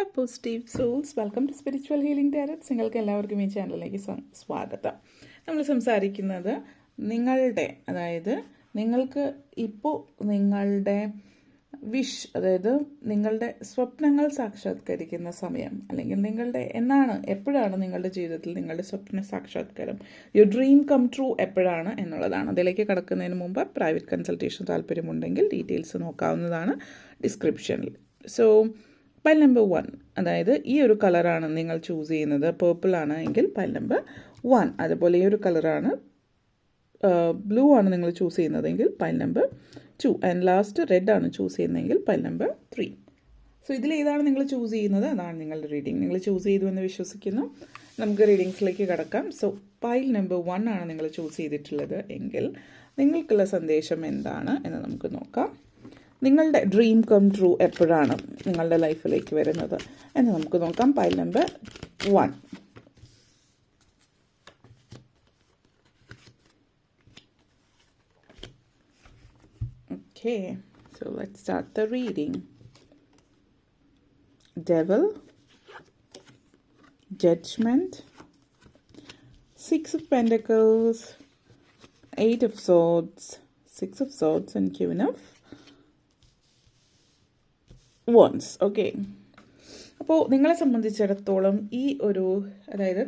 Hello positive souls, welcome to spiritual healing tarots. നിങ്ങൾക്ക് എല്ലാവർക്കും ഈ ചാനലിലേക്ക് സ്വാഗതം. നമ്മൾ സംസാരിക്കുന്നത് അതായത് നിങ്ങൾക്ക് ഇപ്പോൾ നിങ്ങളുടെ വിഷ്, അതായത് നിങ്ങളുടെ സ്വപ്നങ്ങൾ സാക്ഷാത്കരിക്കുന്ന സമയം, അല്ലെങ്കിൽ എപ്പോഴാണ് നിങ്ങളുടെ ജീവിതത്തിൽ നിങ്ങളുടെ സ്വപ്ന സാക്ഷാത്കാരം, യുവർ ഡ്രീം കം ട്രൂ എപ്പോഴാണ് എന്നുള്ളതാണ്. അതിലേക്ക് കടക്കുന്നതിന് മുമ്പ് പ്രൈവറ്റ് കൺസൾട്ടേഷൻ താല്പര്യമുണ്ടെങ്കിൽ ഡീറ്റെയിൽസ് നോക്കാവുന്നതാണ് ഡിസ്ക്രിപ്ഷനിൽ. സോ പൈൽ നമ്പർ 1, അതായത് ഈ ഒരു കളറാണ് നിങ്ങൾ ചൂസ് ചെയ്യുന്നത്, പേർപ്പിൾ ആണ് എങ്കിൽ പൈൽ നമ്പർ 1. അതുപോലെ ഈ ഒരു കളറാണ് ബ്ലൂ ആണ് നിങ്ങൾ ചൂസ് ചെയ്യുന്നതെങ്കിൽ pile number 2. And last red ആണ് ചൂസ് ചെയ്യുന്നതെങ്കിൽ പൈൽ നമ്പർ 3. സോ ഇതിലേതാണ് നിങ്ങൾ ചൂസ് ചെയ്യുന്നത്, അതാണ് നിങ്ങളുടെ റീഡിംഗ്. നിങ്ങൾ ചൂസ് ചെയ്തു എന്ന് വിശ്വസിക്കുന്നു. നമുക്ക് റീഡിങ്സിലേക്ക് കടക്കാം. സോ പൈൽ നമ്പർ 1 ആണ് നിങ്ങൾ ചൂസ് ചെയ്തിട്ടുള്ളത് എങ്കിൽ നിങ്ങൾക്കുള്ള സന്ദേശം എന്താണ് എന്ന് നമുക്ക് നോക്കാം. നിങ്ങളുടെ ഡ്രീം കം ട്രൂ എപ്പോഴാണ് നിങ്ങളുടെ ലൈഫിലേക്ക് വരുന്നത് എന്ന് നമുക്ക് നോക്കാം. Pile number 1. Okay, so let's start the reading. Devil, Judgment, 6 of Pentacles, 8 of Swords, 6 of Swords and Queen of Wands. Okay. അപ്പോൾ നിങ്ങളെ സംബന്ധിച്ചിടത്തോളം ഈ ഒരു, അതായത്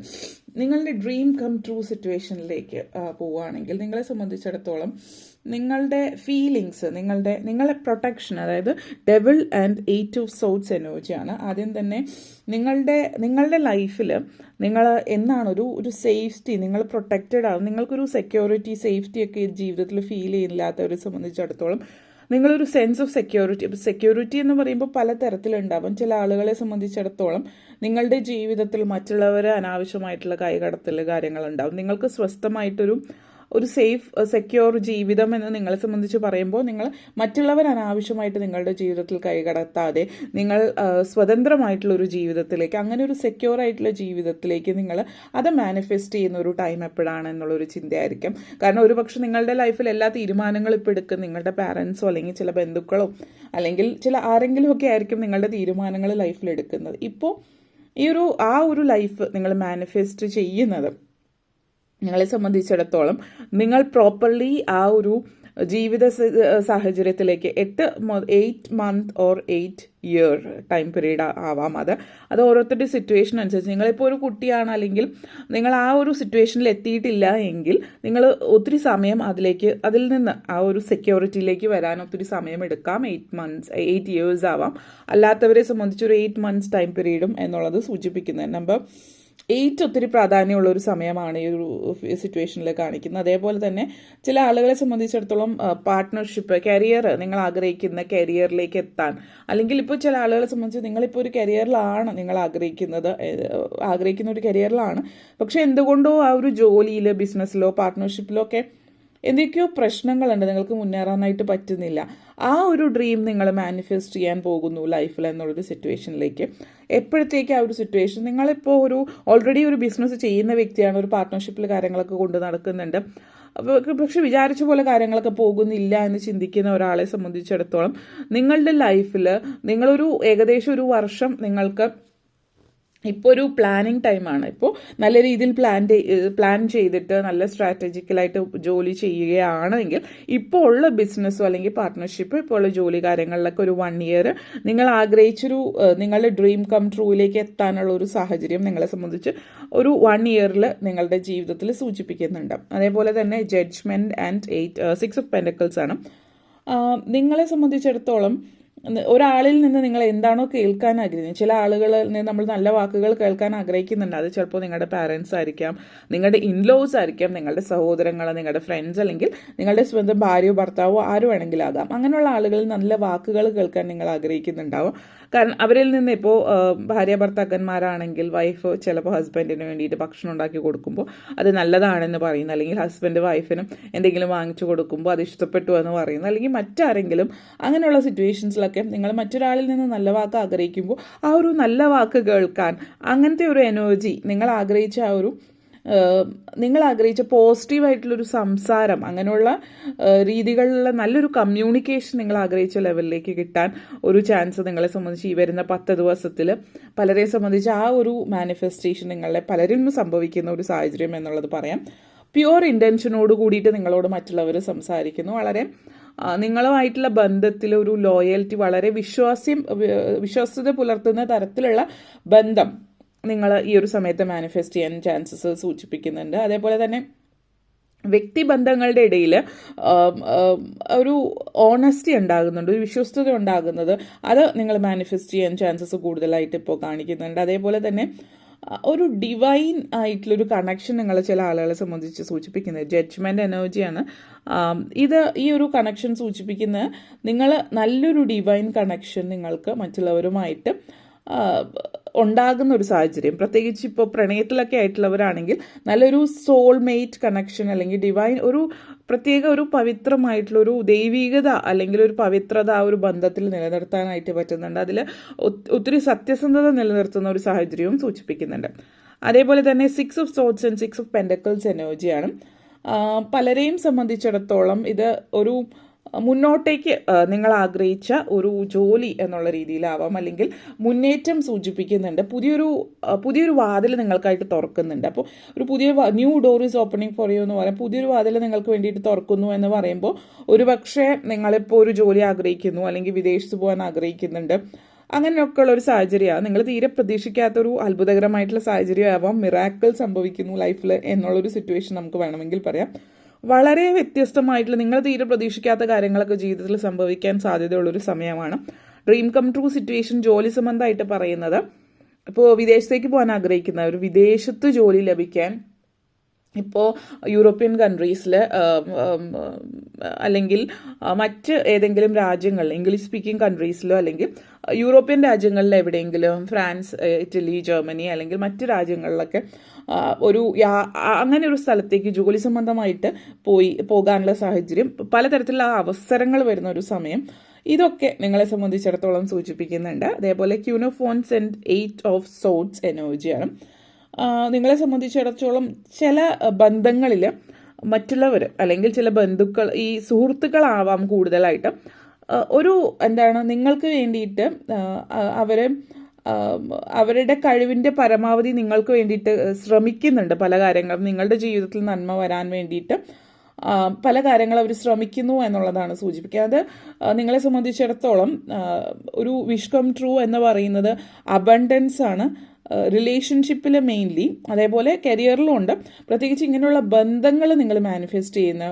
നിങ്ങളുടെ ഡ്രീം കം ട്രൂ സിറ്റുവേഷനിലേക്ക് പോവുകയാണെങ്കിൽ നിങ്ങളെ സംബന്ധിച്ചിടത്തോളം നിങ്ങളുടെ ഫീലിങ്സ്, നിങ്ങളുടെ പ്രൊട്ടക്ഷൻ, അതായത് ഡെവിൾ ആൻഡ് 8 ഓഫ് സോഡ്സ് എനർജിയാണ്. ആദ്യം തന്നെ നിങ്ങളുടെ ലൈഫിൽ നിങ്ങൾ എന്നാണ് ഒരു സേഫ്റ്റി, നിങ്ങൾ പ്രൊട്ടക്റ്റഡ് ആണ്, നിങ്ങൾക്കൊരു സെക്യൂരിറ്റി, സേഫ്റ്റി ഒക്കെ ജീവിതത്തിൽ ഫീൽ ചെയ്യില്ലാത്തവരെ സംബന്ധിച്ചിടത്തോളം നിങ്ങളൊരു സെൻസ് ഓഫ് സെക്യൂരിറ്റി എന്ന് പറയുമ്പോൾ പല തരത്തിലുണ്ടാവും. ചില ആളുകളെ സംബന്ധിച്ചിടത്തോളം നിങ്ങളുടെ ജീവിതത്തിൽ മറ്റുള്ളവരെ അനാവശ്യമായിട്ടുള്ള കൈകടത്തൽ കാര്യങ്ങളുണ്ടാവും. നിങ്ങൾക്ക് സ്വസ്ഥമായിട്ടൊരു സേഫ് സെക്യൂർ ജീവിതം എന്ന് നിങ്ങളെ സംബന്ധിച്ച് പറയുമ്പോൾ നിങ്ങൾ മറ്റുള്ളവർ അനാവശ്യമായിട്ട് നിങ്ങളുടെ ജീവിതത്തിൽ കൈകടത്താതെ നിങ്ങൾ സ്വതന്ത്രമായിട്ടുള്ളൊരു ജീവിതത്തിലേക്ക്, അങ്ങനെ ഒരു സെക്യൂർ ആയിട്ടുള്ള ജീവിതത്തിലേക്ക് നിങ്ങൾ അത് മാനിഫെസ്റ്റ് ചെയ്യുന്ന ഒരു ടൈം എപ്പോഴാണ് എന്നുള്ളൊരു ചിന്തയായിരിക്കും. കാരണം ഒരുപക്ഷെ നിങ്ങളുടെ ലൈഫിൽ എല്ലാ തീരുമാനങ്ങളും ഇപ്പോൾ എടുക്കും നിങ്ങളുടെ പാരൻസോ അല്ലെങ്കിൽ ചില ബന്ധുക്കളോ അല്ലെങ്കിൽ ആരെങ്കിലും ഒക്കെ ആയിരിക്കും നിങ്ങളുടെ തീരുമാനങ്ങൾ ലൈഫിൽ എടുക്കുന്നത്. ഇപ്പോൾ ആ ഒരു ലൈഫ് നിങ്ങൾ മാനിഫെസ്റ്റ് ചെയ്യുന്നത് നിങ്ങളെ സംബന്ധിച്ചിടത്തോളം നിങ്ങൾ പ്രോപ്പർലി ആ ഒരു ജീവിത സാഹചര്യത്തിലേക്ക് 8 month or 8 year time period ആവാം. അത് ഓരോരുത്തരുടെ സിറ്റുവേഷൻ അനുസരിച്ച്, നിങ്ങളിപ്പോൾ ഒരു കുട്ടിയാണ് അല്ലെങ്കിൽ നിങ്ങൾ ആ ഒരു സിറ്റുവേഷനിൽ എത്തിയിട്ടില്ല എങ്കിൽ നിങ്ങൾ ഒത്തിരി സമയം അതിൽ നിന്ന് ആ ഒരു സെക്യൂരിറ്റിയിലേക്ക് വരാൻ ഒത്തിരി സമയം എടുക്കാം. 8 ഇയേഴ്സ് ആവാം. അല്ലാത്തവരെ സംബന്ധിച്ച് ഒരു 8 മന്ത്സ് ടൈം പീരീഡും എന്നുള്ളത് സൂചിപ്പിക്കുന്നത്. നമ്പർ 8 ഒത്തിരി പ്രാധാന്യമുള്ള ഒരു സമയമാണ് ഈ ഒരു സിറ്റുവേഷനിൽ കാണിക്കുന്നത്. അതേപോലെ തന്നെ ചില ആളുകളെ സംബന്ധിച്ചിടത്തോളം പാർട്ട്ണർഷിപ്പ്, കരിയർ, നിങ്ങൾ ആഗ്രഹിക്കുന്ന കരിയറിലേക്ക് എത്താൻ, അല്ലെങ്കിൽ ഇപ്പോൾ ചില ആളുകളെ സംബന്ധിച്ച് നിങ്ങളിപ്പോൾ ഒരു കരിയറിലാണ് നിങ്ങൾ ആഗ്രഹിക്കുന്ന ഒരു കരിയറിലാണ്, പക്ഷെ എന്തുകൊണ്ടോ ആ ഒരു ജോലിയിൽ, ബിസിനസ്സിലോ പാർട്ട്ണർഷിപ്പിലോ ഒക്കെ എന്തൊക്കെയോ പ്രശ്നങ്ങളുണ്ട്, നിങ്ങൾക്ക് മുന്നേറാനായിട്ട് പറ്റുന്നില്ല. ആ ഒരു ഡ്രീം നിങ്ങൾ മാനിഫെസ്റ്റ് ചെയ്യാൻ പോകുന്നു ലൈഫിൽ എന്നുള്ളൊരു സിറ്റുവേഷനിലേക്ക്. എപ്പോഴത്തേക്ക് ആ ഒരു സിറ്റുവേഷൻ, നിങ്ങളിപ്പോൾ ഓൾറെഡി ഒരു ബിസിനസ് ചെയ്യുന്ന വ്യക്തിയാണ്, ഒരു പാർട്ട്ണർഷിപ്പിൽ കാര്യങ്ങളൊക്കെ കൊണ്ട് നടക്കുന്നുണ്ട്, പക്ഷെ വിചാരിച്ച പോലെ കാര്യങ്ങളൊക്കെ പോകുന്നില്ല എന്ന് ചിന്തിക്കുന്ന ഒരാളെ സംബന്ധിച്ചിടത്തോളം നിങ്ങളുടെ ലൈഫിൽ ഏകദേശം ഒരു വർഷം നിങ്ങൾക്ക് ഇപ്പോൾ ഒരു പ്ലാനിങ് ടൈമാണ്. ഇപ്പോൾ നല്ല രീതിയിൽ പ്ലാൻ ചെയ്തിട്ട് നല്ല സ്ട്രാറ്റജിക്കലായിട്ട് ജോലി ചെയ്യുകയാണെങ്കിൽ ഇപ്പോൾ ഉള്ള ബിസിനസ്സോ അല്ലെങ്കിൽ പാർട്ട്ണർഷിപ്പ്, ഇപ്പോൾ ഉള്ള ജോലി കാര്യങ്ങളിലൊക്കെ ഒരു 1 ഇയർ നിങ്ങൾ നിങ്ങളുടെ ഡ്രീം കം ട്രൂയിലേക്ക് എത്താനുള്ള ഒരു സാഹചര്യം നിങ്ങളെ സംബന്ധിച്ച് ഒരു 1 ഇയറിൽ നിങ്ങളുടെ ജീവിതത്തിൽ സൂചിപ്പിക്കുന്നുണ്ട്. അതേപോലെ തന്നെ ജഡ്ജ്മെൻറ്റ് ആൻഡ് 6 ഓഫ് പെൻറ്റക്കിൾസ് ആണ്. നിങ്ങളെ സംബന്ധിച്ചിടത്തോളം ഒരാളിൽ നിന്ന് നിങ്ങൾ എന്താണോ കേൾക്കാൻ ആഗ്രഹിക്കുന്നത്, ചില ആളുകളിൽ നിന്ന് നമ്മൾ നല്ല വാക്കുകൾ കേൾക്കാൻ ആഗ്രഹിക്കുന്നുണ്ട്. അത് ചിലപ്പോൾ നിങ്ങളുടെ പാരൻസ് ആയിരിക്കാം, നിങ്ങളുടെ ഇൻലോസ് ആയിരിക്കാം, നിങ്ങളുടെ സഹോദരങ്ങൾ, നിങ്ങളുടെ ഫ്രണ്ട്സ്, അല്ലെങ്കിൽ നിങ്ങളുടെ സ്വന്തം ഭാര്യയോ ഭർത്താവോ ആരും വേണമെങ്കിലും ആകാം. അങ്ങനെയുള്ള ആളുകളിൽ നല്ല വാക്കുകൾ കേൾക്കാൻ നിങ്ങൾ ആഗ്രഹിക്കുന്നുണ്ടാവും. കാരണം അവരിൽ നിന്ന് ഇപ്പോൾ ഭാര്യ ഭർത്താക്കന്മാരാണെങ്കിൽ വൈഫ് ചിലപ്പോൾ ഹസ്ബൻഡിന് വേണ്ടിയിട്ട് ഭക്ഷണം ഉണ്ടാക്കി കൊടുക്കുമ്പോൾ അത് നല്ലതാണെന്ന് പറയുന്നു, അല്ലെങ്കിൽ ഹസ്ബൻഡ് വൈഫിനും എന്തെങ്കിലും വാങ്ങിച്ചു കൊടുക്കുമ്പോൾ അത് ഇഷ്ടപ്പെട്ടു എന്ന് പറയുന്നു, അല്ലെങ്കിൽ മറ്റാരെങ്കിലും അങ്ങനെയുള്ള സിറ്റുവേഷൻസിലൊക്കെ നിങ്ങൾ മറ്റൊരാളിൽ നിന്ന് നല്ല വാക്ക് ആഗ്രഹിക്കുമ്പോൾ ആ ഒരു നല്ല വാക്ക് കേൾക്കാൻ, അങ്ങനത്തെ ഒരു എനർജി നിങ്ങൾ ആഗ്രഹിച്ച ആ ഒരു നിങ്ങൾ ആഗ്രഹിച്ച പോസിറ്റീവായിട്ടുള്ളൊരു സംസാരം, അങ്ങനെയുള്ള രീതികളിലുള്ള നല്ലൊരു കമ്മ്യൂണിക്കേഷൻ നിങ്ങൾ ആഗ്രഹിച്ച ലെവലിലേക്ക് കിട്ടാൻ ഒരു ചാൻസ് നിങ്ങളെ സംബന്ധിച്ച് ഈ വരുന്ന 10 ദിവസത്തിൽ പലരെ സംബന്ധിച്ച് ആ ഒരു മാനിഫെസ്റ്റേഷൻ നിങ്ങളെ പലരിലും സംഭവിക്കുന്ന ഒരു സാഹചര്യം എന്നുള്ളത് പറയാം. പ്യുവർ ഇൻറ്റൻഷനോട് കൂടിയിട്ട് നിങ്ങളോട് മറ്റുള്ളവർ സംസാരിക്കുന്നു. വളരെ നിങ്ങളുമായിട്ടുള്ള ബന്ധത്തിൽ ഒരു ലോയൽറ്റി, വളരെ വിശ്വാസ്യത പുലർത്തുന്ന തരത്തിലുള്ള ബന്ധം നിങ്ങൾ ഈ ഒരു സമയത്ത് മാനിഫെസ്റ്റ് ചെയ്യാൻ ചാൻസസ് സൂചിപ്പിക്കുന്നുണ്ട്. അതേപോലെ തന്നെ വ്യക്തിബന്ധങ്ങളുടെ ഇടയിൽ ഒരു ഓണസ്റ്റി ഉണ്ടാകുന്നുണ്ട്, ഒരു വിശ്വസ്തത ഉണ്ടാകുന്നത്, അത് നിങ്ങൾ മാനിഫെസ്റ്റ് ചെയ്യാൻ ചാൻസസ് കൂടുതലായിട്ട് ഇപ്പോൾ കാണിക്കുന്നുണ്ട്. അതേപോലെ തന്നെ ഒരു ഡിവൈൻ ആയിട്ടുള്ളൊരു കണക്ഷൻ നിങ്ങൾ ചില ആളുകളെ സംബന്ധിച്ച് സൂചിപ്പിക്കുന്നത് ജഡ്ജ്മെൻ്റ് എനർജിയാണ്. ഈ ഒരു കണക്ഷൻ സൂചിപ്പിക്കുന്നത് നിങ്ങൾ നല്ലൊരു ഡിവൈൻ കണക്ഷൻ നിങ്ങൾക്ക് മറ്റുള്ളവരുമായിട്ട് ഉണ്ടാകുന്ന ഒരു സാഹചര്യം, പ്രത്യേകിച്ച് ഇപ്പോൾ പ്രണയത്തിലൊക്കെ ആയിട്ടുള്ളവരാണെങ്കിൽ നല്ലൊരു സോൾമേറ്റ് കണക്ഷൻ അല്ലെങ്കിൽ ഡിവൈൻ ഒരു പ്രത്യേക ഒരു പവിത്രമായിട്ടുള്ള ഒരു ദൈവികത അല്ലെങ്കിൽ ഒരു പവിത്രത ആ ഒരു ബന്ധത്തിൽ നിലനിർത്താനായിട്ട് പറ്റുന്നുണ്ട്. അതിൽ ഒത്തിരി സത്യസന്ധത നിലനിർത്തുന്ന ഒരു സാഹചര്യവും സൂചിപ്പിക്കുന്നുണ്ട്. അതേപോലെ തന്നെ 6 of swords and 6 of pentacles എനർജിയാണ്. പലരെയും സംബന്ധിച്ചിടത്തോളം ഇത് ഒരു മുന്നോട്ടേക്ക് നിങ്ങൾ ആഗ്രഹിച്ച ഒരു ജോലി എന്നുള്ള രീതിയിലാവാം, അല്ലെങ്കിൽ മുന്നേറ്റം സൂചിപ്പിക്കുന്നുണ്ട്. പുതിയൊരു വാതിൽ നിങ്ങൾക്കായിട്ട് തുറക്കുന്നുണ്ട്. അപ്പോൾ ഒരു new door is opening for you എന്ന് പറയാം. പുതിയൊരു വാതിൽ നിങ്ങൾക്ക് വേണ്ടിയിട്ട് തുറക്കുന്നു എന്ന് പറയുമ്പോൾ ഒരു പക്ഷേ നിങ്ങളിപ്പോൾ ഒരു ജോലി ആഗ്രഹിക്കുന്നു, അല്ലെങ്കിൽ വിദേശത്ത് പോകാൻ ആഗ്രഹിക്കുന്നുണ്ട്, അങ്ങനെയൊക്കെയുള്ള ഒരു സാഹചര്യമാണ്. നിങ്ങൾ തീരെ പ്രതീക്ഷിക്കാത്തൊരു അത്ഭുതകരമായിട്ടുള്ള സാഹചര്യമാവാം, മിറാക്കിൾ സംഭവിക്കുന്നു ലൈഫിൽ എന്നുള്ളൊരു സിറ്റുവേഷൻ നമുക്ക് വേണമെങ്കിൽ പറയാം. വളരെ വ്യത്യസ്തമായിട്ടുള്ള നിങ്ങൾ തീരെ പ്രതീക്ഷിക്കാത്ത കാര്യങ്ങളൊക്കെ ജീവിതത്തിൽ സംഭവിക്കാൻ സാധ്യതയുള്ളൊരു സമയമാണ്. ഡ്രീം കം ട്രൂ സിറ്റുവേഷൻ ജോലി സംബന്ധമായിട്ട് പറയുന്നത്, ഇപ്പോൾ വിദേശത്തേക്ക് പോകാൻ ആഗ്രഹിക്കുന്നവർ, വിദേശത്ത് ജോലി ലഭിക്കാൻ ഇപ്പോൾ യൂറോപ്യൻ കൺട്രീസിൽ അല്ലെങ്കിൽ മറ്റ് ഏതെങ്കിലും രാജ്യങ്ങളിൽ ഇംഗ്ലീഷ് സ്പീക്കിംഗ് കൺട്രീസിലോ അല്ലെങ്കിൽ യൂറോപ്യൻ രാജ്യങ്ങളിൽ എവിടെയെങ്കിലും ഫ്രാൻസ്, ഇറ്റലി, ജർമ്മനി അല്ലെങ്കിൽ മറ്റ് രാജ്യങ്ങളിലൊക്കെ അങ്ങനെ ഒരു സ്ഥലത്തേക്ക് ജോലി സംബന്ധമായിട്ട് പോകാനുള്ള സാഹചര്യം, പലതരത്തിലുള്ള അവസരങ്ങൾ വരുന്ന ഒരു സമയം, ഇതൊക്കെ നിങ്ങളെ സംബന്ധിച്ചിടത്തോളം സൂചിപ്പിക്കുന്നുണ്ട്. അതേപോലെ queen of wands and 8 of swords എനർജിയാണ്. നിങ്ങളെ സംബന്ധിച്ചിടത്തോളം ചില ബന്ധങ്ങളിൽ മറ്റുള്ളവർ അല്ലെങ്കിൽ ചില ബന്ധുക്കൾ, ഈ സുഹൃത്തുക്കളാവാം കൂടുതലായിട്ട്, നിങ്ങൾക്ക് വേണ്ടിയിട്ട് അവരുടെ കഴിവിൻ്റെ പരമാവധി നിങ്ങൾക്ക് വേണ്ടിയിട്ട് ശ്രമിക്കുന്നുണ്ട്. പല കാര്യങ്ങളും നിങ്ങളുടെ ജീവിതത്തിൽ നന്മ വരാൻ വേണ്ടിയിട്ട് പല കാര്യങ്ങൾ അവർ ശ്രമിക്കുന്നു എന്നുള്ളതാണ് സൂചിപ്പിക്കുക. അത് നിങ്ങളെ സംബന്ധിച്ചിടത്തോളം ഒരു വിഷ് കം ട്രൂ എന്ന് പറയുന്നത് അബണ്ടൻസ് ആണ്, റിലേഷൻഷിപ്പിൽ മെയിൻലി, അതേപോലെ കരിയറിലും ഉണ്ട്. പ്രത്യേകിച്ച് ഇങ്ങനെയുള്ള ബന്ധങ്ങൾ നിങ്ങൾ മാനിഫെസ്റ്റ് ചെയ്യുന്ന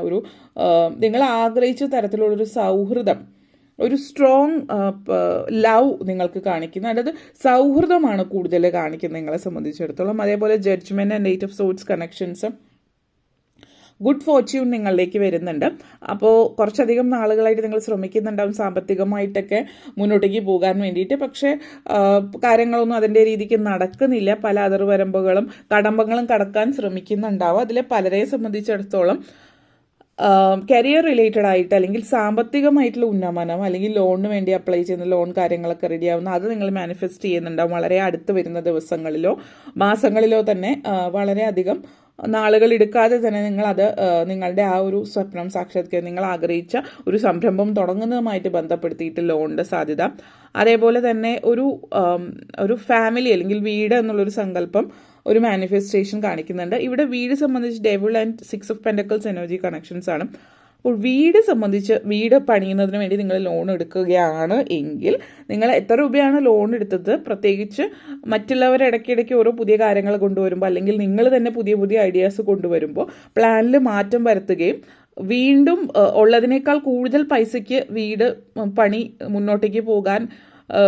നിങ്ങൾ ആഗ്രഹിച്ച തരത്തിലുള്ളൊരു സൗഹൃദം, ഒരു സ്ട്രോങ് ലവ് നിങ്ങൾക്ക് കാണിക്കുന്നത്, അതായത് സൗഹൃദമാണ് കൂടുതൽ കാണിക്കുന്നത് നിങ്ങളെ സംബന്ധിച്ചിടത്തോളം. അതേപോലെ judgement and 8 of swords connections, good fortune നിങ്ങളിലേക്ക് വരുന്നുണ്ട്. അപ്പോൾ കുറച്ചധികം നാളുകളായിട്ട് നിങ്ങൾ ശ്രമിക്കുന്നുണ്ടാവും സാമ്പത്തികമായിട്ടൊക്കെ മുന്നോട്ടേക്ക് പോകാൻ വേണ്ടിയിട്ട്, പക്ഷേ കാര്യങ്ങളൊന്നും അതിൻ്റെ രീതിക്ക് നടക്കുന്നില്ല. പല അതിർവരമ്പുകളും കടമ്പകളും കടക്കാൻ ശ്രമിക്കുന്നുണ്ടാവും. അതിൽ പലരെ സംബന്ധിച്ചിടത്തോളം കരിയർ റിലേറ്റഡ് ആയിട്ട് അല്ലെങ്കിൽ സാമ്പത്തികമായിട്ടുള്ള ഉന്നമനം, അല്ലെങ്കിൽ ലോണിന് വേണ്ടി അപ്ലൈ ചെയ്യുന്ന ലോൺ കാര്യങ്ങളൊക്കെ റെഡിയാവുന്ന അത് നിങ്ങൾ മാനിഫെസ്റ്റ് ചെയ്യുന്നുണ്ടാവും. വളരെ അടുത്ത് വരുന്ന ദിവസങ്ങളിലോ മാസങ്ങളിലോ തന്നെ വളരെയധികം നാളുകൾ എടുക്കാതെ തന്നെ നിങ്ങളുടെ ആ ഒരു സ്വപ്നം സാക്ഷാത്കരിക്കാൻ നിങ്ങൾ ആഗ്രഹിച്ച ഒരു സംരംഭം തുടങ്ങുന്നതുമായിട്ട് ബന്ധപ്പെടുത്തിയിട്ട് ലോണിൻ്റെ സാധ്യത. അതേപോലെ തന്നെ ഒരു ഫാമിലി അല്ലെങ്കിൽ വീട് എന്നുള്ളൊരു സങ്കല്പം, ഒരു മാനിഫെസ്റ്റേഷൻ കാണിക്കുന്നുണ്ട്. ഇവിടെ വീട് സംബന്ധിച്ച് devil and 6 of pentacles energy connections ആണ്. അപ്പോൾ വീട് പണിയുന്നതിന് വേണ്ടി നിങ്ങൾ ലോൺ എടുക്കുകയാണ് എങ്കിൽ നിങ്ങൾ എത്ര രൂപയാണ് ലോൺ എടുത്തത്, പ്രത്യേകിച്ച് മറ്റുള്ളവർ ഇടയ്ക്കിടയ്ക്ക് ഓരോ പുതിയ കാര്യങ്ങൾ കൊണ്ടുവരുമ്പോൾ അല്ലെങ്കിൽ നിങ്ങൾ തന്നെ പുതിയ ഐഡിയാസ് കൊണ്ടുവരുമ്പോൾ പ്ലാനിൽ മാറ്റം വരുത്തുകയും വീണ്ടും ഉള്ളതിനേക്കാൾ കൂടുതൽ പൈസയ്ക്ക് വീട് പണി മുന്നോട്ടേക്ക് പോകാൻ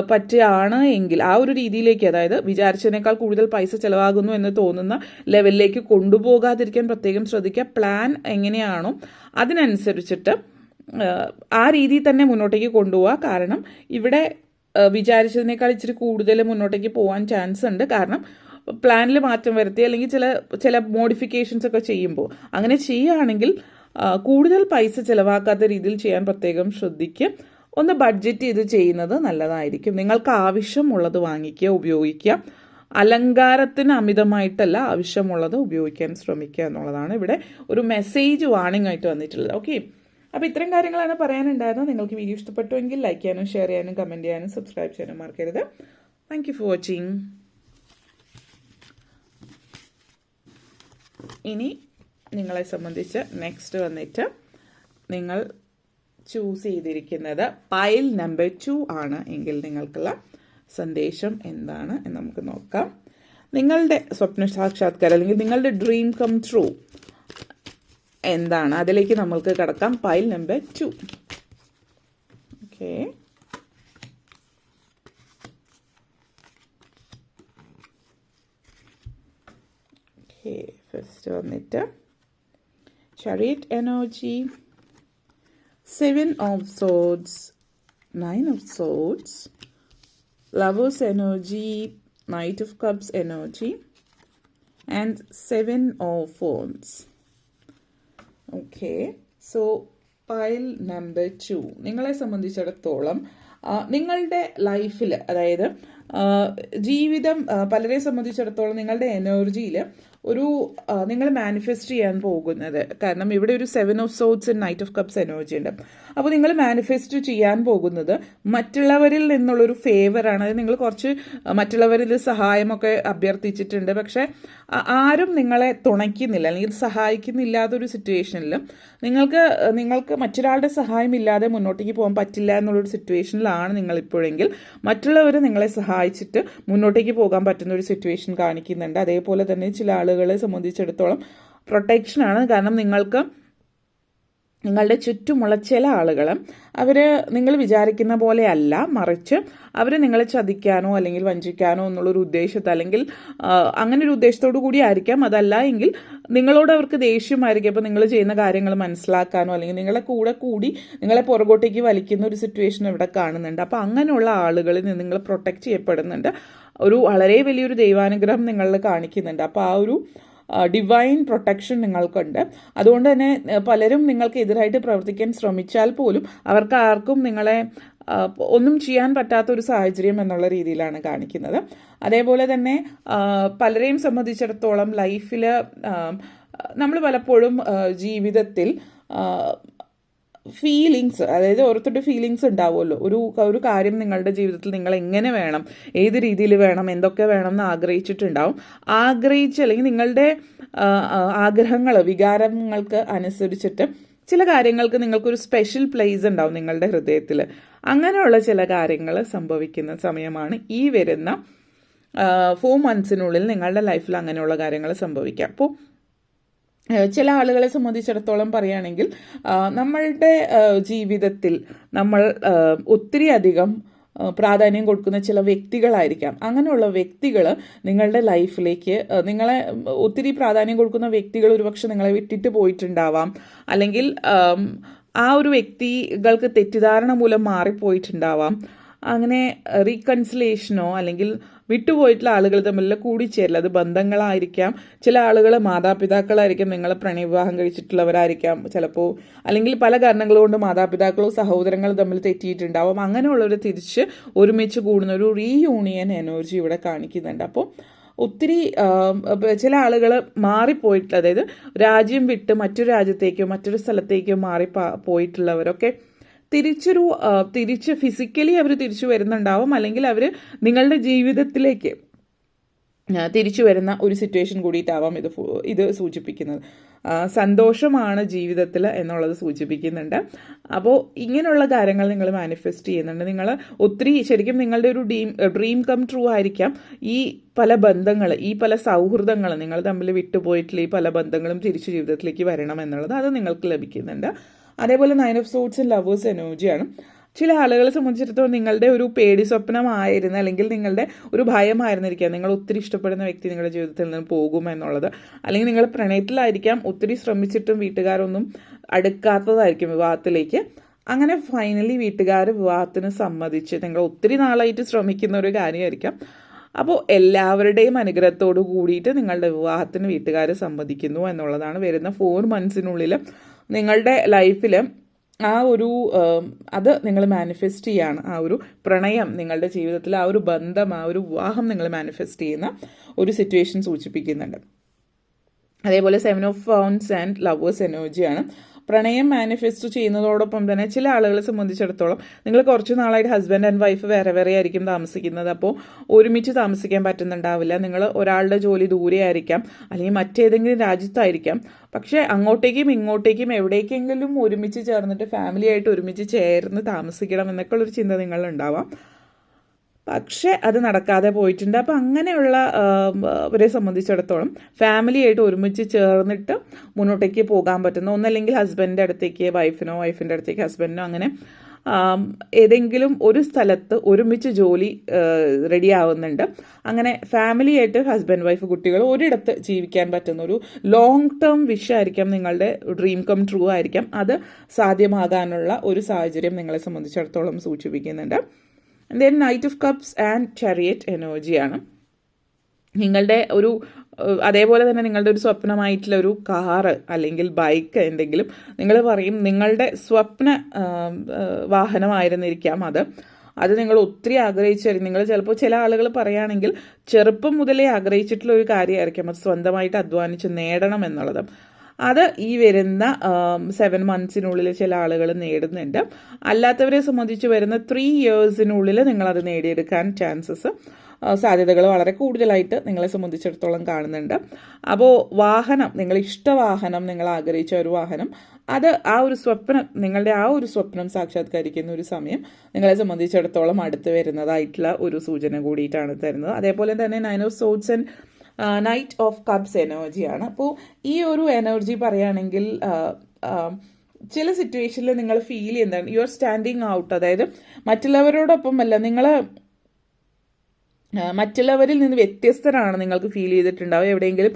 പറ്റുകയാണ് എങ്കിൽ ആ ഒരു രീതിയിലേക്ക്, അതായത് വിചാരിച്ചതിനേക്കാൾ കൂടുതൽ പൈസ ചിലവാകുന്നു എന്ന് തോന്നുന്ന ലെവലിലേക്ക് കൊണ്ടുപോകാതിരിക്കാൻ പ്രത്യേകം ശ്രദ്ധിക്കുക. പ്ലാൻ എങ്ങനെയാണോ അതിനനുസരിച്ചിട്ട് ആ രീതിയിൽ തന്നെ മുന്നോട്ടേക്ക് കൊണ്ടുപോവുക. കാരണം ഇവിടെ വിചാരിച്ചതിനേക്കാൾ ഇച്ചിരി കൂടുതൽ മുന്നോട്ടേക്ക് പോകാൻ ചാൻസ് ഉണ്ട്. കാരണം പ്ലാനിൽ മാറ്റം വരുത്തി അല്ലെങ്കിൽ ചില മോഡിഫിക്കേഷൻസ് ഒക്കെ ചെയ്യുമ്പോൾ അങ്ങനെ ചെയ്യുകയാണെങ്കിൽ കൂടുതൽ പൈസ ചിലവാക്കാത്ത രീതിയിൽ ചെയ്യാൻ പ്രത്യേകം ശ്രദ്ധിക്കുക. ഒന്ന് ബഡ്ജറ്റ് ചെയ്ത് ചെയ്യുന്നത് നല്ലതായിരിക്കും. നിങ്ങൾക്ക് ആവശ്യമുള്ളത് വാങ്ങിക്കുക, ഉപയോഗിക്കുക. അലങ്കാരത്തിന് അമിതമായിട്ടല്ല ആവശ്യമുള്ളത് ഉപയോഗിക്കാൻ ശ്രമിക്കുക എന്നുള്ളതാണ് ഇവിടെ ഒരു മെസ്സേജ് വാണിംഗ് ആയിട്ട് വന്നിട്ടുള്ളത്. ഓക്കെ, അപ്പോൾ ഇത്തരം കാര്യങ്ങളാണ് പറയാനുണ്ടായിരുന്നത്. നിങ്ങൾക്ക് വീഡിയോ ഇഷ്ടപ്പെട്ടുവെങ്കിൽ ലൈക്ക് ചെയ്യാനും ഷെയർ ചെയ്യാനും കമൻറ്റ് ചെയ്യാനും സബ്സ്ക്രൈബ് ചെയ്യാനും മറക്കരുത്. Thank you for watching. ഇനി നിങ്ങളെ സംബന്ധിച്ച് നെക്സ്റ്റ് വന്നിട്ട് നിങ്ങൾ ചൂസ് ചെയ്തിരിക്കുന്നത് പൈൽ നമ്പർ 2 ആണ് എങ്കിൽ നിങ്ങൾക്കുള്ള സന്ദേശം എന്താണ് എന്ന് നമുക്ക് നോക്കാം. നിങ്ങളുടെ സ്വപ്ന സാക്ഷാത്കാരം അല്ലെങ്കിൽ നിങ്ങളുടെ ഡ്രീം കം ട്രൂ എന്താണ്, അതിലേക്ക് നമ്മൾക്ക് കടക്കാം. Pile number 2. ഓക്കെ, ഫസ്റ്റ് വന്നിട്ട് chariot energy, 7 of swords, 9 of swords, lovers energy, knight of cups energy, and 7 of wands. Okay, so pile number 2 നിങ്ങളെ സംബന്ധിച്ചിടത്തോളം നിങ്ങളുടെ ലൈഫിൽ, അതായത് ജീവിതം പലരെ സംബന്ധിച്ചിടത്തോളം നിങ്ങളുടെ എനർജിയിൽ ഒരു നിങ്ങൾ മാനിഫെസ്റ്റ് ചെയ്യാൻ പോകുന്നത്, കാരണം ഇവിടെ ഒരു 7 of swords and knight of cups energy ഉണ്ട്. അപ്പോൾ നിങ്ങൾ മാനിഫെസ്റ്റ് ചെയ്യാൻ പോകുന്നത് മറ്റുള്ളവരിൽ നിന്നുള്ളൊരു ഫേവറാണ്. അതായത് നിങ്ങൾ കുറച്ച് മറ്റുള്ളവരിൽ സഹായമൊക്കെ അഭ്യർത്ഥിച്ചിട്ടുണ്ട്, പക്ഷേ ആരും നിങ്ങളെ തുണയ്ക്കുന്നില്ല അല്ലെങ്കിൽ സഹായിക്കുന്നില്ലാത്തൊരു സിറ്റുവേഷനിൽ നിങ്ങൾക്ക് മറ്റൊരാളുടെ സഹായം ഇല്ലാതെ മുന്നോട്ടേക്ക് പോകാൻ പറ്റില്ല എന്നുള്ളൊരു സിറ്റുവേഷനിലാണ് നിങ്ങളിപ്പോഴെങ്കിൽ മറ്റുള്ളവർ നിങ്ങളെ സഹായിച്ചിട്ട് മുന്നോട്ടേക്ക് പോകാൻ പറ്റുന്ന ഒരു സിറ്റുവേഷൻ കാണിക്കുന്നുണ്ട്. അതേപോലെ തന്നെ ചില ആളുകളെ സംബന്ധിച്ചിടത്തോളം പ്രൊട്ടക്ഷനാണ്. കാരണം നിങ്ങളുടെ ചുറ്റുമുള്ള ചില ആളുകൾ നിങ്ങൾ വിചാരിക്കുന്ന പോലെ അല്ല, മറിച്ച് അവർ നിങ്ങളെ ചതിക്കാനോ അല്ലെങ്കിൽ വഞ്ചിക്കാനോ എന്നുള്ളൊരു ഉദ്ദേശത്തെ, അല്ലെങ്കിൽ അങ്ങനെ ഒരു ഉദ്ദേശത്തോടു കൂടി ആയിരിക്കാം. അതല്ല എങ്കിൽ നിങ്ങളോട് അവർക്ക് ദേഷ്യമായിരിക്കും. അപ്പോൾ നിങ്ങൾ ചെയ്യുന്ന കാര്യങ്ങൾ മനസ്സിലാക്കാനോ അല്ലെങ്കിൽ നിങ്ങളെ കൂടെ കൂടി നിങ്ങളെ പുറകോട്ടേക്ക് വലിക്കുന്ന ഒരു സിറ്റുവേഷൻ ഇവിടെ കാണുന്നുണ്ട്. അപ്പോൾ അങ്ങനെയുള്ള ആളുകളിൽ നിന്ന് നിങ്ങൾ പ്രൊട്ടക്റ്റ് ചെയ്യപ്പെടുന്നുണ്ട്. ഒരു വളരെ വലിയൊരു ദൈവാനുഗ്രഹം നിങ്ങളിൽ കാണിക്കുന്നുണ്ട്. അപ്പോൾ ആ ഒരു ഡിവൈൻ പ്രൊട്ടക്ഷൻ നിങ്ങൾക്കുണ്ട്. അതുകൊണ്ട് തന്നെ പലരും നിങ്ങൾക്ക് എതിരായിട്ട് പ്രവർത്തിക്കാൻ ശ്രമിച്ചാൽ പോലും അവർക്ക് ആർക്കും നിങ്ങളെ ഒന്നും ചെയ്യാൻ പറ്റാത്ത ഒരു സാഹചര്യം എന്നുള്ള രീതിയിലാണ് കാണിക്കുന്നത്. അതേപോലെ തന്നെ പലരെയും സംബന്ധിച്ചിടത്തോളം ലൈഫിൽ നമ്മൾ പലപ്പോഴും ജീവിതത്തിൽ ഫീലിങ്സ്, അതായത് ഓരോരുത്തരുടെ ഫീലിങ്സ് ഉണ്ടാവുമല്ലോ. ഒരു കാര്യം നിങ്ങളുടെ ജീവിതത്തിൽ നിങ്ങൾ എങ്ങനെ വേണം, ഏത് രീതിയിൽ വേണം, എന്തൊക്കെ വേണം എന്ന് ആഗ്രഹിച്ചിട്ടുണ്ടാവും. അല്ലെങ്കിൽ നിങ്ങളുടെ ആഗ്രഹങ്ങൾ, വികാരങ്ങൾക്ക് അനുസരിച്ചിട്ട് ചില കാര്യങ്ങൾക്ക് നിങ്ങൾക്കൊരു സ്പെഷ്യൽ പ്ലേസ് ഉണ്ടാവും നിങ്ങളുടെ ഹൃദയത്തിൽ. അങ്ങനെയുള്ള ചില കാര്യങ്ങൾ സംഭവിക്കുന്ന സമയമാണ് ഈ വരുന്ന 4 months നിങ്ങളുടെ ലൈഫിൽ അങ്ങനെയുള്ള കാര്യങ്ങൾ സംഭവിക്കാം. അപ്പോൾ ചില ആളുകളെ സംബന്ധിച്ചിടത്തോളം പറയുകയാണെങ്കിൽ നമ്മളുടെ ജീവിതത്തിൽ നമ്മൾ ഒത്തിരി അധികം പ്രാധാന്യം കൊടുക്കുന്ന ചില വ്യക്തികളായിരിക്കാം. അങ്ങനെയുള്ള വ്യക്തികൾ നിങ്ങളുടെ ലൈഫിലേക്ക്, നിങ്ങളെ ഒത്തിരി പ്രാധാന്യം കൊടുക്കുന്ന വ്യക്തികൾ ഒരുപക്ഷെ നിങ്ങളെ വിട്ടിട്ട് പോയിട്ടുണ്ടാവാം, അല്ലെങ്കിൽ ആ ഒരു വ്യക്തികൾക്ക് തെറ്റിദ്ധാരണ മൂലം മാറിപ്പോയിട്ടുണ്ടാവാം. അങ്ങനെ റീകൺസിലേഷനോ അല്ലെങ്കിൽ വിട്ടുപോയിട്ടുള്ള ആളുകൾ തമ്മിലുള്ള കൂടിച്ചേരൽ, അത് ബന്ധങ്ങളായിരിക്കാം. ചില ആളുകൾ മാതാപിതാക്കളായിരിക്കും, നിങ്ങളെ പ്രണയവിവാഹം കഴിച്ചിട്ടുള്ളവരായിരിക്കാം ചിലപ്പോൾ, അല്ലെങ്കിൽ പല കാരണങ്ങൾ കൊണ്ട് മാതാപിതാക്കളോ സഹോദരങ്ങളോ തമ്മിൽ തെറ്റിയിട്ടുണ്ടാവും. അങ്ങനെയുള്ളവർ തിരിച്ച് ഒരുമിച്ച് കൂടുന്ന ഒരു റീയൂണിയൻ എനർജി ഇവിടെ കാണിക്കുന്നുണ്ട്. അപ്പോൾ ഒത്തിരി ചില ആളുകൾ മാറിപ്പോയിട്ടുള്ള, അതായത് രാജ്യം വിട്ട് മറ്റൊരു രാജ്യത്തേക്കോ മറ്റൊരു സ്ഥലത്തേക്കോ പോയിട്ടുള്ളവരൊക്കെ തിരിച്ച് ഫിസിക്കലി അവർ തിരിച്ചു വരുന്നുണ്ടാവും, അല്ലെങ്കിൽ അവർ നിങ്ങളുടെ ജീവിതത്തിലേക്ക് തിരിച്ചു വരുന്ന ഒരു സിറ്റുവേഷൻ കൂടിയിട്ടാവാം ഇത് സൂചിപ്പിക്കുന്നത്. സന്തോഷമാണ് ജീവിതത്തിൽ എന്നുള്ളത് സൂചിപ്പിക്കുന്നുണ്ട്. അപ്പോൾ ഇങ്ങനെയുള്ള കാര്യങ്ങൾ നിങ്ങൾ മാനിഫെസ്റ്റ് ചെയ്യുന്നുണ്ട്. നിങ്ങൾ ഒത്തിരി ശരിക്കും നിങ്ങളുടെ ഒരു ഡ്രീം കം ട്രൂ ആയിരിക്കാം. ഈ പല ബന്ധങ്ങൾ, ഈ പല സൗഹൃദങ്ങൾ, നിങ്ങൾ തമ്മിൽ വിട്ടുപോയിട്ടുള്ള ഈ പല ബന്ധങ്ങളും തിരിച്ചു ജീവിതത്തിലേക്ക് വരണം എന്നുള്ളത് അത് നിങ്ങൾക്ക് ലഭിക്കുന്നുണ്ട്. അതേപോലെ 9 of swords ആൻഡ് ലവേഴ്സ് എനർജിയാണ്. ചില ആളുകളെ സംബന്ധിച്ചിടത്തോളം നിങ്ങളുടെ ഒരു പേടി സ്വപ്നമായിരുന്നു, അല്ലെങ്കിൽ നിങ്ങളുടെ ഒരു ഭയമായിരുന്നിരിക്കാം നിങ്ങൾ ഒത്തിരി ഇഷ്ടപ്പെടുന്ന വ്യക്തി നിങ്ങളുടെ ജീവിതത്തിൽ നിന്ന് പോകുമെന്നുള്ളത്. അല്ലെങ്കിൽ നിങ്ങൾ പ്രണയത്തിലായിരിക്കാം, ഒത്തിരി ശ്രമിച്ചിട്ടും വീട്ടുകാരൊന്നും അടുക്കാത്തതായിരിക്കും വിവാഹത്തിലേക്ക്. അങ്ങനെ ഫൈനലി വീട്ടുകാർ വിവാഹത്തിന് സമ്മതിച്ച്, നിങ്ങൾ ഒത്തിരി നാളായിട്ട് ശ്രമിക്കുന്ന ഒരു കാര്യമായിരിക്കാം. അപ്പോൾ എല്ലാവരുടെയും അനുഗ്രഹത്തോടു കൂടിയിട്ട് നിങ്ങളുടെ വിവാഹത്തിന് വീട്ടുകാർ സമ്മതിക്കുന്നു എന്നുള്ളതാണ്. വരുന്ന 4 months നിങ്ങളുടെ ലൈഫിൽ ആ ഒരു അത് നിങ്ങൾ മാനിഫെസ്റ്റ് ചെയ്യാണ്. ആ ഒരു പ്രണയം നിങ്ങളുടെ ജീവിതത്തിൽ, ആ ഒരു ബന്ധം, ആ ഒരു വിവാഹം നിങ്ങൾ മാനിഫെസ്റ്റ് ചെയ്യുന്ന ഒരു സിറ്റുവേഷൻ സൂചിപ്പിക്കുന്നുണ്ട്. അതേപോലെ 7 ഓഫ് Wands ആൻഡ് ലവേഴ്സ് എനർജിയാണ്. പ്രണയം മാനിഫെസ്റ്റ് ചെയ്യുന്നതോടൊപ്പം തന്നെ ചില ആളുകളെ സംബന്ധിച്ചിടത്തോളം നിങ്ങൾ കുറച്ച് നാളായിട്ട് ഹസ്ബൻഡ് ആൻഡ് വൈഫ് വേറെ വേറെ ആയിരിക്കും താമസിക്കുന്നത്. അപ്പോൾ ഒരുമിച്ച് താമസിക്കാൻ പറ്റുന്നുണ്ടാവില്ല. നിങ്ങൾ ഒരാളുടെ ജോലി ദൂരെ ആയിരിക്കാം, അല്ലെങ്കിൽ മറ്റേതെങ്കിലും രാജ്യത്തായിരിക്കാം. പക്ഷേ അങ്ങോട്ടേക്കും ഇങ്ങോട്ടേക്കും എവിടേക്കെങ്കിലും ഒരുമിച്ച് ചേർന്നിട്ട് ഫാമിലിയായിട്ട് ഒരുമിച്ച് ചേർന്ന് താമസിക്കണം എന്നൊക്കെ ഉള്ളൊരു ചിന്ത നിങ്ങളുണ്ടാവാം. പക്ഷെ അത് നടക്കാതെ പോയിട്ടുണ്ട്. അപ്പം അങ്ങനെയുള്ള അവരെ സംബന്ധിച്ചിടത്തോളം ഫാമിലിയായിട്ട് ഒരുമിച്ച് ചേർന്നിട്ട് മുന്നോട്ടേക്ക് പോകാൻ പറ്റുന്ന, ഒന്നല്ലെങ്കിൽ ഹസ്ബൻഡിൻ്റെ അടുത്തേക്ക് വൈഫിനോ, വൈഫിൻ്റെ അടുത്തേക്ക് ഹസ്ബൻഡിനോ, അങ്ങനെ ഏതെങ്കിലും ഒരു സ്ഥലത്ത് ഒരുമിച്ച് ജോലി റെഡി ആവുന്നുണ്ട്. അങ്ങനെ ഫാമിലിയായിട്ട് ഹസ്ബൻഡ്, വൈഫ്, കുട്ടികൾ ഒരിടത്ത് ജീവിക്കാൻ പറ്റുന്ന ഒരു ലോങ് ടേം വിഷായിരിക്കാം, നിങ്ങളുടെ ഡ്രീം കം ട്രൂ ആയിരിക്കാം. അത് സാധ്യമാകാനുള്ള ഒരു സാഹചര്യം നിങ്ങളെ സംബന്ധിച്ചിടത്തോളം സൂചിപ്പിക്കുന്നുണ്ട്. Then knight of cups and chariot എനർജിയാണ്. നിങ്ങളുടെ ഒരു അതേപോലെ തന്നെ നിങ്ങളുടെ ഒരു സ്വപ്നമായിട്ടുള്ള ഒരു കാറ് അല്ലെങ്കിൽ ബൈക്ക് എന്തെങ്കിലും നിങ്ങൾ പറയും നിങ്ങളുടെ സ്വപ്ന വാഹനമായിരുന്നിരിക്കാം അത് നിങ്ങൾ ഒത്തിരി ആഗ്രഹിച്ചായിരിക്കും. നിങ്ങൾ ചിലപ്പോൾ ചില ആളുകൾ പറയുകയാണെങ്കിൽ ചെറുപ്പം മുതലേ ആഗ്രഹിച്ചിട്ടുള്ള ഒരു കാര്യമായിരിക്കും അത് സ്വന്തമായിട്ട് അധ്വാനിച്ച് നേടണം എന്നുള്ളത്. അത് ഈ വരുന്ന 7 മന്ത്സിനുള്ളിൽ ചില ആളുകൾ നേടുന്നുണ്ട്. അല്ലാത്തവരെ സംബന്ധിച്ച് വരുന്ന 3 ഇയേഴ്സിനുള്ളിൽ നിങ്ങളത് നേടിയെടുക്കാൻ സാധ്യതകൾ വളരെ കൂടുതലായിട്ട് നിങ്ങളെ സംബന്ധിച്ചിടത്തോളം കാണുന്നുണ്ട്. അപ്പോൾ വാഹനം, നിങ്ങൾ ഇഷ്ടവാഹനം, നിങ്ങൾ ആഗ്രഹിച്ച ഒരു വാഹനം, അത് ആ ഒരു സ്വപ്നം, നിങ്ങളുടെ ആ ഒരു സ്വപ്നം സാക്ഷാത്കരിക്കുന്ന ഒരു സമയം നിങ്ങളെ സംബന്ധിച്ചിടത്തോളം അടുത്ത് വരുന്നതായിട്ടുള്ള ഒരു സൂചന കൂടിയിട്ടാണ് തരുന്നത്. അതേപോലെ തന്നെ 9 of Swords and knight of cups എനർജിയാണ്. അപ്പോൾ ഈ ഒരു എനർജി പറയുകയാണെങ്കിൽ ചില സിറ്റുവേഷനിൽ നിങ്ങൾ ഫീൽ ചെയ്യുന്നതാണ് യു ആർ സ്റ്റാൻഡിങ് ഔട്ട്. അതായത് മറ്റുള്ളവരോടൊപ്പമല്ല, നിങ്ങൾ മറ്റുള്ളവരിൽ നിന്ന് വ്യത്യസ്തരാണ് നിങ്ങൾക്ക് ഫീൽ ചെയ്തിട്ടുണ്ടാവും. എവിടെയെങ്കിലും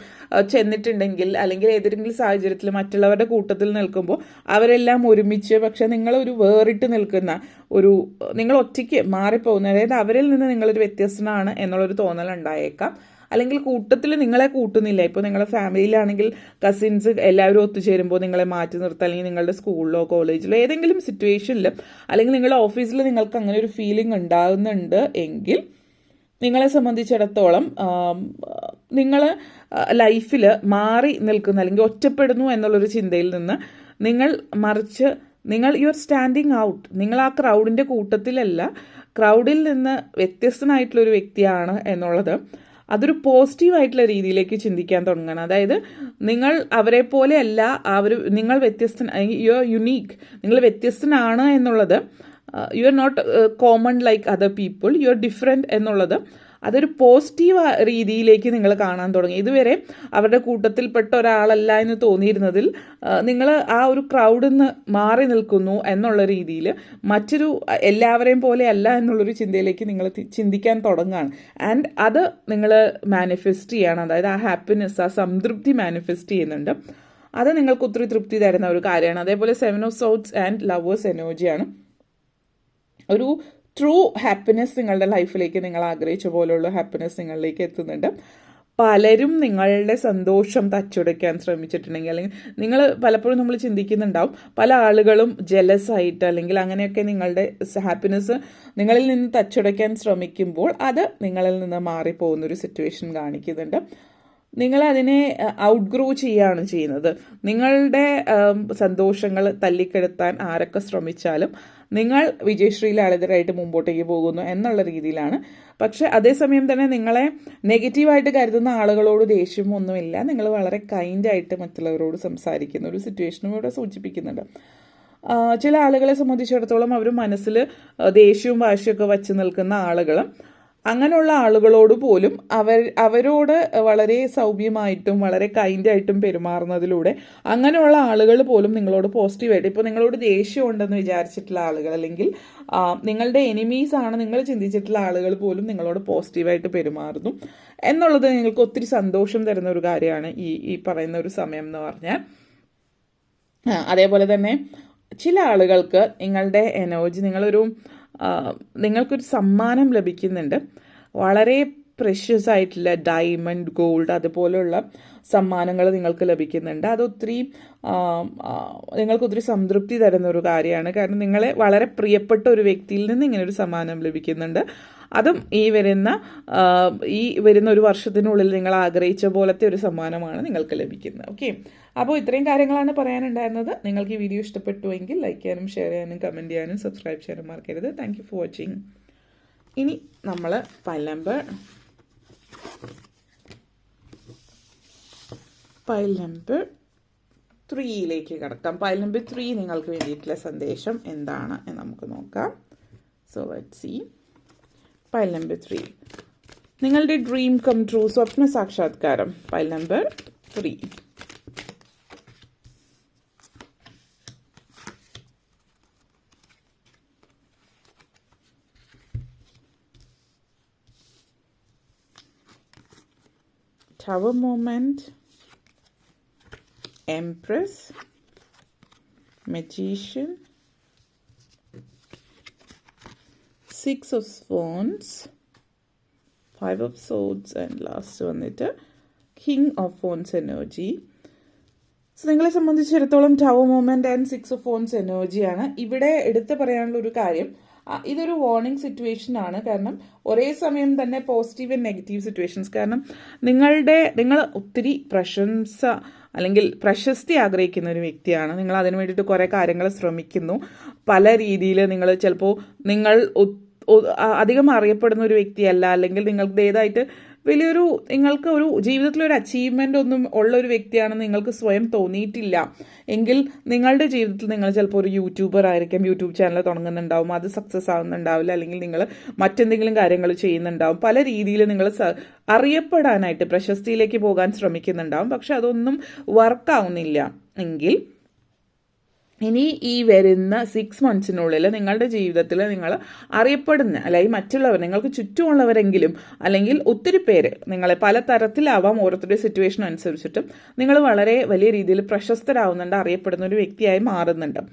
ചെന്നിട്ടുണ്ടെങ്കിൽ അല്ലെങ്കിൽ ഏതെങ്കിലും സാഹചര്യത്തിൽ മറ്റുള്ളവരുടെ കൂട്ടത്തിൽ നിൽക്കുമ്പോൾ അവരെല്ലാം ഒരുമിച്ച്, പക്ഷെ നിങ്ങളൊരു വേറിട്ട് നിൽക്കുന്ന ഒരു, നിങ്ങൾ ഒറ്റയ്ക്ക് മാറിപ്പോകുന്ന, അതായത് അവരിൽ നിന്ന് നിങ്ങളൊരു വ്യത്യസ്തനാണ് എന്നുള്ളൊരു തോന്നൽ ഉണ്ടായേക്കാം. അല്ലെങ്കിൽ കൂട്ടത്തിൽ നിങ്ങളെ കൂട്ടുന്നില്ല. ഇപ്പോൾ നിങ്ങളുടെ ഫാമിലിയിലാണെങ്കിൽ കസിൻസ് എല്ലാവരും ഒത്തുചേരുമ്പോൾ നിങ്ങളെ മാറ്റി നിർത്തുക, അല്ലെങ്കിൽ നിങ്ങളുടെ സ്കൂളിലോ കോളേജിലോ ഏതെങ്കിലും സിറ്റുവേഷനിൽ, അല്ലെങ്കിൽ നിങ്ങളുടെ ഓഫീസിൽ നിങ്ങൾക്ക് അങ്ങനെ ഒരു ഫീലിംഗ് ഉണ്ടാകുന്നുണ്ട് എങ്കിൽ നിങ്ങളെ സംബന്ധിച്ചിടത്തോളം നിങ്ങൾ ലൈഫിൽ മാറി നിൽക്കുന്ന അല്ലെങ്കിൽ ഒറ്റപ്പെടുന്നു എന്നുള്ളൊരു ചിന്തയിൽ നിന്ന് മറിച്ച് യു ആർ സ്റ്റാൻഡിങ് ഔട്ട്. നിങ്ങൾ ആ ക്രൗഡിൻ്റെ കൂട്ടത്തിലല്ല, ക്രൗഡിൽ നിന്ന് വ്യത്യസ്തനായിട്ടുള്ളൊരു വ്യക്തിയാണ് എന്നുള്ളത് അതൊരു പോസിറ്റീവായിട്ടുള്ള രീതിയിലേക്ക് ചിന്തിക്കാൻ തുടങ്ങണം. അതായത് നിങ്ങൾ അവരെ പോലെയല്ല, നിങ്ങൾ യു ആർ യുണീക്ക്, നിങ്ങൾ വ്യത്യസ്തനാണ് എന്നുള്ളത്, you are not common like other people, you are different എന്നുള്ളത് അതൊരു പോസിറ്റീവ് രീതിയിലേക്ക് നിങ്ങൾ കാണാൻ തുടങ്ങി. ഇതുവരെ അവരുടെ കൂട്ടത്തിൽപ്പെട്ട ഒരാളല്ല എന്ന് തോന്നിയിരുന്നതിൽ നിങ്ങൾ ആ ഒരു ക്രൗഡിൽ നിന്ന് മാറി നിൽക്കുന്നു എന്നുള്ള രീതിയിൽ എല്ലാവരെയും പോലെ അല്ല എന്നുള്ളൊരു ചിന്തയിലേക്ക് നിങ്ങൾ ചിന്തിക്കാൻ തുടങ്ങുകയാണ്. ആൻഡ് അത് നിങ്ങൾ മാനിഫെസ്റ്റ് ചെയ്യണം. അതായത് ആ ഹാപ്പിനെസ്, ആ സംതൃപ്തി മാനിഫെസ്റ്റ് ചെയ്യുന്നുണ്ട്. അത് നിങ്ങൾക്ക് ഒത്തിരി തൃപ്തി തരുന്ന ഒരു കാര്യമാണ്. അതേപോലെ 7 ഓഫ് Swords ആൻഡ് ലവേഴ്സ് എനർജിയാണ്. ഒരു ട്രൂ ഹാപ്പിനെസ് നിങ്ങളുടെ ലൈഫിലേക്ക്, നിങ്ങൾ ആഗ്രഹിച്ച പോലെയുള്ള ഹാപ്പിനെസ് നിങ്ങളിലേക്ക് എത്തുന്നുണ്ട്. പലരും നിങ്ങളുടെ സന്തോഷം തച്ചുടയ്ക്കാൻ ശ്രമിച്ചിട്ടുണ്ടെങ്കിൽ, അല്ലെങ്കിൽ പലപ്പോഴും നമ്മൾ ചിന്തിക്കുന്നുണ്ടാവും പല ആളുകളും ജെലസ് ആയിട്ട് അല്ലെങ്കിൽ അങ്ങനെയൊക്കെ നിങ്ങളുടെ ഹാപ്പിനെസ് നിങ്ങളിൽ നിന്ന് തച്ചുടയ്ക്കാൻ ശ്രമിക്കുമ്പോൾ അത് നിങ്ങളിൽ നിന്ന് മാറിപ്പോകുന്നൊരു സിറ്റുവേഷൻ കാണിക്കുന്നുണ്ട്. നിങ്ങളതിനെ ഔട്ട്ഗ്രോ ചെയ്യുകയാണ് ചെയ്യുന്നത്. നിങ്ങളുടെ സന്തോഷങ്ങൾ തല്ലിക്കെടുത്താൻ ആരൊക്കെ ശ്രമിച്ചാലും നിങ്ങൾ വിജയശ്രീലാളിതരായിട്ട് മുമ്പോട്ടേക്ക് പോകുന്നു എന്നുള്ള രീതിയിലാണ്. പക്ഷെ അതേസമയം തന്നെ നിങ്ങളെ നെഗറ്റീവായിട്ട് കരുതുന്ന ആളുകളോട് ദേഷ്യമൊന്നുമില്ല. നിങ്ങൾ വളരെ കൈൻഡായിട്ട് മറ്റുള്ളവരോട് സംസാരിക്കുന്ന ഒരു സിറ്റുവേഷനും ഇവിടെ സൂചിപ്പിക്കുന്നുണ്ട്. ചില ആളുകളെ സംബന്ധിച്ചിടത്തോളം അവർ മനസ്സിൽ ദേഷ്യവും വാശിയൊക്കെ വച്ച് നിൽക്കുന്ന ആളുകൾ, അങ്ങനെയുള്ള ആളുകളോട് പോലും അവരോട് വളരെ സൗമ്യമായിട്ടും വളരെ കൈൻഡായിട്ടും പെരുമാറുന്നതിലൂടെ അങ്ങനെയുള്ള ആളുകൾ പോലും നിങ്ങളോട് പോസിറ്റീവായിട്ട്, ഇപ്പോൾ നിങ്ങളോട് ദേഷ്യം ഉണ്ടെന്ന് വിചാരിച്ചിട്ടുള്ള ആളുകൾ അല്ലെങ്കിൽ നിങ്ങളുടെ എനിമീസ് ആണ് നിങ്ങൾ ചിന്തിച്ചിട്ടുള്ള ആളുകൾ പോലും നിങ്ങളോട് പോസിറ്റീവായിട്ട് പെരുമാറുന്നു എന്നുള്ളത് നിങ്ങൾക്ക് ഒത്തിരി സന്തോഷം തരുന്ന ഒരു കാര്യമാണ് ഈ പറയുന്ന ഒരു സമയം എന്ന് പറഞ്ഞാൽ. അതേപോലെ തന്നെ ചില ആളുകൾക്ക് നിങ്ങളുടെ എനർജി, നിങ്ങൾക്കൊരു സമ്മാനം ലഭിക്കുന്നുണ്ട്. വളരെ പ്രഷ്യസ് ആയിട്ടുള്ള ഡയമണ്ട്, ഗോൾഡ് അതുപോലെയുള്ള സമ്മാനങ്ങൾ നിങ്ങൾക്ക് ലഭിക്കുന്നുണ്ട്. അതൊത്തിരി നിങ്ങൾക്ക് ഒത്തിരി സംതൃപ്തി തരുന്ന ഒരു കാര്യമാണ്. കാരണം നിങ്ങളെ വളരെ പ്രിയപ്പെട്ട ഒരു വ്യക്തിയിൽ നിന്ന് ഇങ്ങനെ ഒരു സമ്മാനം ലഭിക്കുന്നുണ്ട്. അതും ഈ വരുന്ന ഒരു വർഷത്തിനുള്ളിൽ നിങ്ങൾ ആഗ്രഹിച്ച പോലത്തെ ഒരു സമ്മാനമാണ് നിങ്ങൾക്ക് ലഭിക്കുന്നത്. ഓക്കെ, അപ്പോൾ ഇത്രയും കാര്യങ്ങളാണ് പറയാനുണ്ടായിരുന്നത്. നിങ്ങൾക്ക് ഈ വീഡിയോ ഇഷ്ടപ്പെട്ടുവെങ്കിൽ ലൈക്ക് ചെയ്യാനും ഷെയർ ചെയ്യാനും കമൻറ്റ് ചെയ്യാനും സബ്സ്ക്രൈബ് ചെയ്യാനും മറക്കരുത്. Thank you for watching. ഇനി നമ്മൾ പൈൽ നമ്പർ 3യിലേക്ക് കടക്കാം. പൈൽ നമ്പർ 3 നിങ്ങൾക്ക് വേണ്ടിയിട്ടുള്ള സന്ദേശം എന്താണ് എന്ന് നമുക്ക് നോക്കാം. So let's see. Pile number 3, നിങ്ങളുടെ ഡ്രീം കം ട്രൂ, സ്വപ്ന സാക്ഷാത്കാരം. Pile number 3. Tower moment, Empress, Magician, 6 of Wands, 5 of Swords and last വന്നിട്ട് King of Wands energy. So നിങ്ങളെ സംബന്ധിച്ചിടത്തോളം tower moment and 6 of Wands എനർജിയാണ് ഇവിടെ എടുത്തു പറയാനുള്ള ഒരു കാര്യം. ഇതൊരു വാർണിംഗ് സിറ്റുവേഷൻ ആണ്. കാരണം ഒരേ സമയം തന്നെ പോസിറ്റീവ് ആൻഡ് നെഗറ്റീവ് സിറ്റുവേഷൻസ്. കാരണം നിങ്ങൾ ഒത്തിരി പ്രശംസ അല്ലെങ്കിൽ പ്രശസ്തി ആഗ്രഹിക്കുന്ന ഒരു വ്യക്തിയാണ്. നിങ്ങൾ അതിനു വേണ്ടിയിട്ട് കുറേ കാര്യങ്ങൾ ശ്രമിക്കുന്നു. പല രീതിയിൽ നിങ്ങൾ അധികം അറിയപ്പെടുന്ന ഒരു വ്യക്തിയല്ല, അല്ലെങ്കിൽ നിങ്ങളുടേതായിട്ട് നിങ്ങൾക്ക് ഒരു ജീവിതത്തിലൊരു അച്ചീവ്മെൻ്റ് ഒന്നും ഉള്ള ഒരു വ്യക്തിയാണെന്ന് നിങ്ങൾക്ക് സ്വയം തോന്നിയിട്ടില്ല എങ്കിൽ നിങ്ങളുടെ ജീവിതത്തിൽ നിങ്ങൾ ചിലപ്പോൾ ഒരു യൂട്യൂബർ ആയിരിക്കും, യൂട്യൂബ് ചാനൽ തുടങ്ങുന്നുണ്ടാവും, അത് സക്സസ് ആവുന്നുണ്ടാവില്ല, അല്ലെങ്കിൽ നിങ്ങൾ മറ്റെന്തെങ്കിലും കാര്യങ്ങൾ ചെയ്യുന്നുണ്ടാവും. പല രീതിയിൽ നിങ്ങൾ അറിയപ്പെടാനായിട്ട് പ്രശസ്തിയിലേക്ക് പോകാൻ ശ്രമിക്കുന്നുണ്ടാവും. പക്ഷെ അതൊന്നും വർക്കാവുന്നില്ല എങ്കിൽ ഇനി ഈ വരുന്ന 6 മന്ത്സിനുള്ളിൽ നിങ്ങളുടെ ജീവിതത്തിൽ നിങ്ങൾ അറിയപ്പെടുന്ന, അല്ലെങ്കിൽ മറ്റുള്ളവർ നിങ്ങൾക്ക് ചുറ്റുമുള്ളവരെങ്കിലും അല്ലെങ്കിൽ ഒത്തിരി പേര് നിങ്ങളെ പല തരത്തിലാവാം, ഓരോരുത്തരുടെ സിറ്റുവേഷൻ അനുസരിച്ചിട്ടും നിങ്ങൾ വളരെ വലിയ രീതിയിൽ പ്രശസ്തരാകുന്നുണ്ട്, അറിയപ്പെടുന്ന ഒരു വ്യക്തിയായി മാറുന്നുണ്ട്.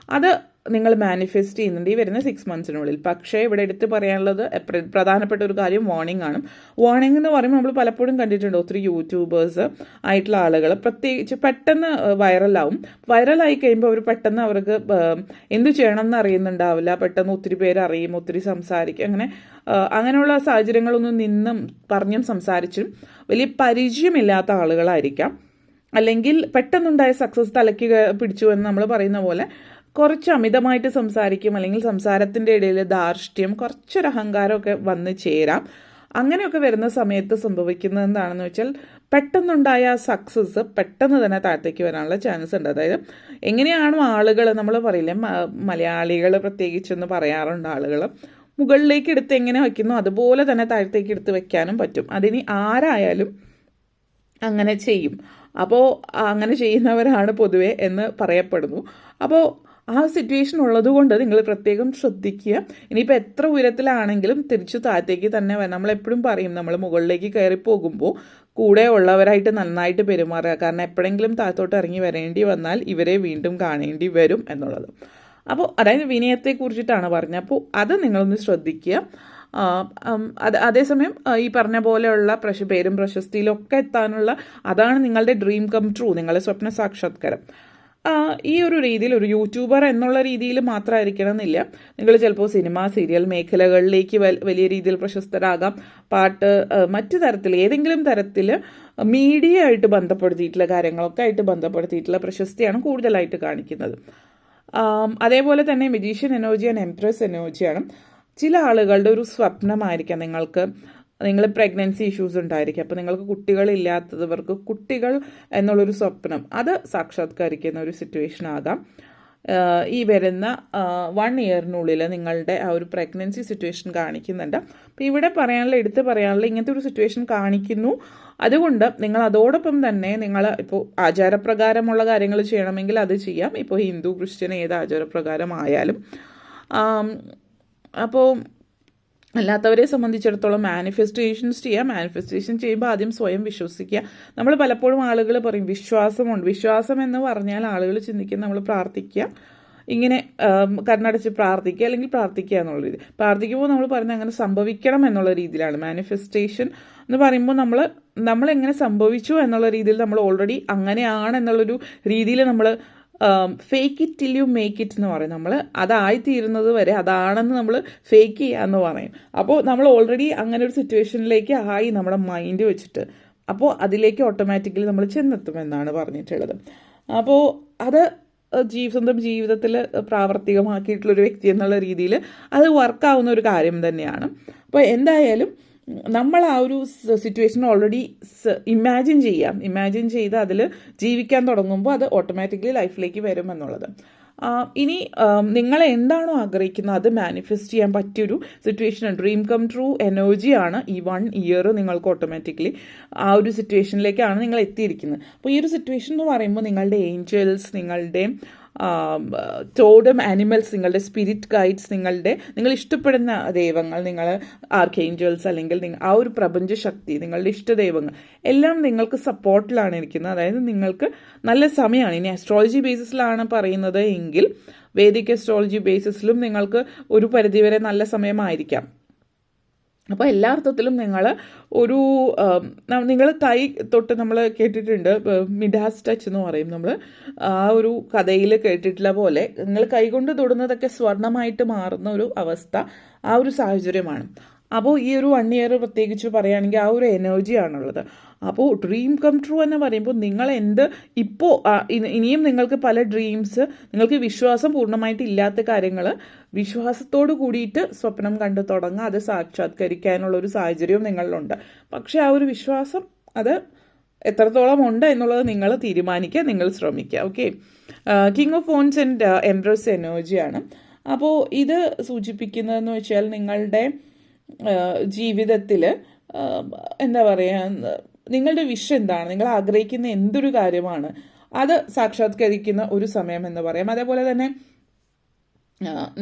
അത് നിങ്ങൾ മാനിഫെസ്റ്റ് ചെയ്യുന്നുണ്ട് ഈ വരുന്ന 6 മന്ത്സിനുള്ളിൽ. പക്ഷേ ഇവിടെ എടുത്ത് പറയാനുള്ളത് പ്രധാനപ്പെട്ട ഒരു കാര്യം വാർണിംഗ് ആണ്. വാർണിംഗ് എന്ന് പറയുമ്പോൾ നമ്മൾ പലപ്പോഴും കണ്ടിട്ടുണ്ട് ഒത്തിരി യൂട്യൂബേഴ്സ് ആയിട്ടുള്ള ആളുകൾ പ്രത്യേകിച്ച് പെട്ടെന്ന് വൈറലായി കഴിയുമ്പോൾ അവർ പെട്ടെന്ന് അവർക്ക് എന്ത് ചെയ്യണം എന്ന് അറിയുന്നുണ്ടാവില്ല. പെട്ടെന്ന് ഒത്തിരി പേര് അറിയും, ഒത്തിരി സംസാരിക്കും. അങ്ങനെയുള്ള സാഹചര്യങ്ങളൊന്നും പറഞ്ഞും സംസാരിച്ചും വലിയ പരിചയമില്ലാത്ത ആളുകളായിരിക്കാം. അല്ലെങ്കിൽ പെട്ടെന്നുണ്ടായ സക്സസ് തലയ്ക്ക് പിടിച്ചു എന്ന് നമ്മൾ പറയുന്ന പോലെ കുറച്ച് അമിതമായിട്ട് സംസാരിക്കും, അല്ലെങ്കിൽ സംസാരത്തിൻ്റെ ഇടയിൽ ധാർഷ്ട്യം, കുറച്ചൊരു അഹങ്കാരമൊക്കെ വന്ന് ചേരാം. അങ്ങനെയൊക്കെ വരുന്ന സമയത്ത് സംഭവിക്കുന്നത് എന്താണെന്ന് വെച്ചാൽ പെട്ടെന്നുണ്ടായ സക്സസ് പെട്ടെന്ന് തന്നെ താഴത്തേക്ക് വരാനുള്ള ചാൻസ് ഉണ്ട്. അതായത് എങ്ങനെയാണോ ആളുകൾ, നമ്മൾ പറയില്ലേ മലയാളികൾ പ്രത്യേകിച്ചെന്ന് പറയാറുണ്ട്, ആളുകൾ മുകളിലേക്ക് എടുത്ത് എങ്ങനെ വയ്ക്കുന്നു അതുപോലെ തന്നെ താഴത്തേക്ക് എടുത്ത് വെക്കാനും പറ്റും. അതിന് ആരായാലും അങ്ങനെ ചെയ്യും. അപ്പോൾ അങ്ങനെ ചെയ്യുന്നവരാണ് പൊതുവെ എന്ന് പറയപ്പെടുന്നു. അപ്പോൾ ആ സിറ്റുവേഷൻ ഉള്ളതുകൊണ്ട് നിങ്ങൾ പ്രത്യേകം ശ്രദ്ധിക്കുക. ഇനിയിപ്പോൾ എത്ര ഉയരത്തിലാണെങ്കിലും തിരിച്ചു താഴത്തേക്ക് തന്നെ വരാം. നമ്മളെപ്പോഴും പറയും, നമ്മൾ മുകളിലേക്ക് കയറി പോകുമ്പോൾ കൂടെ ഉള്ളവരായിട്ട് നന്നായിട്ട് പെരുമാറുക. കാരണം എപ്പോഴെങ്കിലും താഴത്തോട്ട് ഇറങ്ങി വരേണ്ടി വന്നാൽ ഇവരെ വീണ്ടും കാണേണ്ടി വരും എന്നുള്ളത്. അപ്പോൾ അതായത് വിനയത്തെക്കുറിച്ചിട്ടാണ് പറഞ്ഞത്. അപ്പോൾ അത് നിങ്ങളൊന്ന് ശ്രദ്ധിക്കുക. അതേസമയം ഈ പറഞ്ഞ പോലെയുള്ള പേരും പ്രശസ്തിയിലൊക്കെ എത്താനുള്ള, അതാണ് നിങ്ങളുടെ ഡ്രീം കം ട്രൂ, നിങ്ങളുടെ സ്വപ്ന സാക്ഷാത്കാരം. ഈ ഒരു രീതിയിൽ ഒരു യൂട്യൂബർ എന്നുള്ള രീതിയിൽ മാത്രമായിരിക്കണം എന്നില്ല. നിങ്ങൾ ചിലപ്പോൾ സിനിമ, സീരിയൽ മേഖലകളിലേക്ക് വലിയ രീതിയിൽ പ്രശസ്തരാകാം. പാട്ട്, മറ്റു തരത്തിൽ ഏതെങ്കിലും തരത്തിൽ മീഡിയ ആയിട്ട് ബന്ധപ്പെടുത്തിയിട്ടുള്ള കാര്യങ്ങളൊക്കെ ആയിട്ട് ബന്ധപ്പെടുത്തിയിട്ടുള്ള പ്രശസ്തിയാണ് കൂടുതലായിട്ട് കാണിക്കുന്നത്. അതേപോലെ തന്നെ മജീഷ്യൻ എനർജിയാണ്, എംപ്രസ് എനർജിയാണ്. ചില ആളുകളുടെ ഒരു സ്വപ്നമായിരിക്കാം നിങ്ങൾ പ്രഗ്നൻസി ഇഷ്യൂസ് ഉണ്ടായിരിക്കും. അപ്പോൾ നിങ്ങൾക്ക് കുട്ടികളില്ലാത്തവർക്ക് കുട്ടികൾ എന്നുള്ളൊരു സ്വപ്നം അത് സാക്ഷാത്കരിക്കുന്ന ഒരു സിറ്റുവേഷൻ ആകാം. ഈ വരുന്ന 1 ഇയറിനുള്ളിൽ നിങ്ങളുടെ ആ ഒരു പ്രഗ്നൻസി സിറ്റുവേഷൻ കാണിക്കുന്നുണ്ട്. അപ്പോൾ ഇവിടെ എടുത്ത് പറയാനുള്ള ഇങ്ങനത്തെ ഒരു സിറ്റുവേഷൻ കാണിക്കുന്നു. അതുകൊണ്ട് നിങ്ങൾ അതോടൊപ്പം തന്നെ നിങ്ങൾ ഇപ്പോൾ ആചാരപ്രകാരമുള്ള കാര്യങ്ങൾ ചെയ്യണമെങ്കിൽ അത് ചെയ്യാം. ഇപ്പോൾ ഹിന്ദു, ക്രിസ്ത്യൻ ഏത് ആചാരപ്രകാരമായാലും. അപ്പോൾ അല്ലാത്തവരെ സംബന്ധിച്ചിടത്തോളം മാനിഫെസ്റ്റേഷൻസ് ചെയ്യുക. മാനിഫെസ്റ്റേഷൻ ചെയ്യുമ്പോൾ ആദ്യം സ്വയം വിശ്വസിക്കുക. നമ്മൾ പലപ്പോഴും ആളുകൾ പറയും വിശ്വാസമുണ്ട്. വിശ്വാസം എന്ന് പറഞ്ഞാൽ ആളുകൾ ചിന്തിക്കുന്ന നമ്മൾ പ്രാർത്ഥിക്കുക ഇങ്ങനെ കണ്ണടച്ച് പ്രാർത്ഥിക്കുക അല്ലെങ്കിൽ പ്രാർത്ഥിക്കുക എന്നുള്ള രീതി. പ്രാർത്ഥിക്കുമ്പോൾ നമ്മൾ പറയുന്നത് അങ്ങനെ സംഭവിക്കണം എന്നുള്ള രീതിയിലാണ്. മാനിഫെസ്റ്റേഷൻ എന്ന് പറയുമ്പോൾ നമ്മളെങ്ങനെ സംഭവിച്ചു എന്നുള്ള രീതിയിൽ നമ്മൾ ഓൾറെഡി അങ്ങനെയാണ് എന്നുള്ളൊരു രീതിയിൽ നമ്മൾ fake it till you make it എന്ന് പറയും. നമ്മൾ അതായിത്തീരുന്നത് വരെ അതാണെന്ന് നമ്മൾ ഫേക്ക് ചെയ്യുക എന്ന് പറയും. അപ്പോൾ നമ്മൾ ഓൾറെഡി അങ്ങനെ ഒരു സിറ്റുവേഷനിലേക്ക് ആയി നമ്മുടെ മൈൻഡ് വെച്ചിട്ട്, അപ്പോൾ അതിലേക്ക് ഓട്ടോമാറ്റിക്കലി നമ്മൾ ചെന്നെത്തുമെന്നാണ് പറഞ്ഞിട്ടുള്ളത്. അപ്പോൾ അത് സ്വന്തം ജീവിതത്തിൽ പ്രാവർത്തികമാക്കിയിട്ടുള്ളൊരു വ്യക്തി എന്നുള്ള രീതിയിൽ അത് വർക്കാവുന്ന ഒരു കാര്യം തന്നെയാണ്. അപ്പോൾ എന്തായാലും നമ്മൾ ആ ഒരു സിറ്റുവേഷൻ ഓൾറെഡി ഇമാജിൻ ചെയ്ത് അതിൽ ജീവിക്കാൻ തുടങ്ങുമ്പോൾ അത് ഓട്ടോമാറ്റിക്കലി ലൈഫിലേക്ക് വരുമെന്നുള്ളത്. ഇനി നിങ്ങൾ എന്താണോ ആഗ്രഹിക്കുന്നത് അത് മാനിഫെസ്റ്റ് ചെയ്യാൻ പറ്റിയൊരു സിറ്റുവേഷൻ, ഡ്രീം കം ട്രൂ എനർജിയാണ് ഈ 1 ഇയർ നിങ്ങൾക്ക് ഓട്ടോമാറ്റിക്കലി ആ ഒരു സിറ്റുവേഷനിലേക്കാണ് നിങ്ങൾ എത്തിയിരിക്കുന്നത്. അപ്പോൾ ഈ ഒരു സിറ്റുവേഷൻ എന്ന് പറയുമ്പോൾ നിങ്ങളുടെ ഏഞ്ചൽസ്, നിങ്ങളുടെ ടോഡം ആനിമൽസ്, നിങ്ങളുടെ സ്പിരിറ്റ് ഗൈഡ്സ്, നിങ്ങൾ ഇഷ്ടപ്പെടുന്ന ദൈവങ്ങൾ, നിങ്ങൾ ആർക്ക് ഏഞ്ചൽസ് അല്ലെങ്കിൽ ആ ഒരു പ്രപഞ്ച ശക്തി, നിങ്ങളുടെ ഇഷ്ടദൈവങ്ങൾ എല്ലാം നിങ്ങൾക്ക് സപ്പോർട്ടിലാണ് ഇരിക്കുന്നത്. അതായത് നിങ്ങൾക്ക് നല്ല സമയമാണ്. ഇനി അസ്ട്രോളജി ബേസിസിലാണ് പറയുന്നത് എങ്കിൽ വേദിക് അസ്ട്രോളജി ബേസിസിലും നിങ്ങൾക്ക് ഒരു പരിധിവരെ നല്ല സമയമായിരിക്കാം. അപ്പോൾ എല്ലാ അർത്ഥത്തിലും നിങ്ങൾ കൈ തൊട്ട് നമ്മൾ കേട്ടിട്ടുണ്ട്, മിഡാസ് ടച്ച് എന്ന് പറയും. നമ്മൾ ആ ഒരു കഥയിൽ കേട്ടിട്ടുള്ള പോലെ നിങ്ങൾ കൈകൊണ്ട് തൊടുന്നതൊക്കെ സ്വർണമായിട്ട് മാറുന്ന ഒരു അവസ്ഥ, ആ ഒരു സാഹചര്യമാണ്. അപ്പോൾ ഈ ഒരു 1 ഇയർ പ്രത്യേകിച്ച് പറയുകയാണെങ്കിൽ ആ ഒരു എനർജിയാണുള്ളത്. അപ്പോൾ ഡ്രീം കം ട്രൂ എന്ന് പറയുമ്പോൾ നിങ്ങൾ ഇപ്പോൾ ഇനിയും നിങ്ങൾക്ക് പല ഡ്രീംസ്, നിങ്ങൾക്ക് വിശ്വാസം പൂർണ്ണമായിട്ട് ഇല്ലാത്ത കാര്യങ്ങൾ വിശ്വാസത്തോട് കൂടിയിട്ട് സ്വപ്നം കണ്ടു തുടങ്ങുക, അത് സാക്ഷാത്കരിക്കാനുള്ള ഒരു സാഹചര്യവും നിങ്ങളിലുണ്ട്. പക്ഷേ ആ ഒരു വിശ്വാസം അത് എത്രത്തോളം ഉണ്ട് എന്നുള്ളത് നിങ്ങൾ തീരുമാനിക്കുക, നിങ്ങൾ ശ്രമിക്കുക. Okay, king of phones and embrace എനർജിയാണ്. അപ്പോൾ ഇത് സൂചിപ്പിക്കുന്നതെന്ന് വെച്ചാൽ നിങ്ങളുടെ ജീവിതത്തിൽ എന്താ പറയുക, നിങ്ങളുടെ വിഷ് എന്താണ്, നിങ്ങൾ ആഗ്രഹിക്കുന്ന എന്തൊരു കാര്യമാണ് അത് സാക്ഷാത്കരിക്കുന്ന ഒരു സമയം എന്ന് പറയാം. അതേപോലെ തന്നെ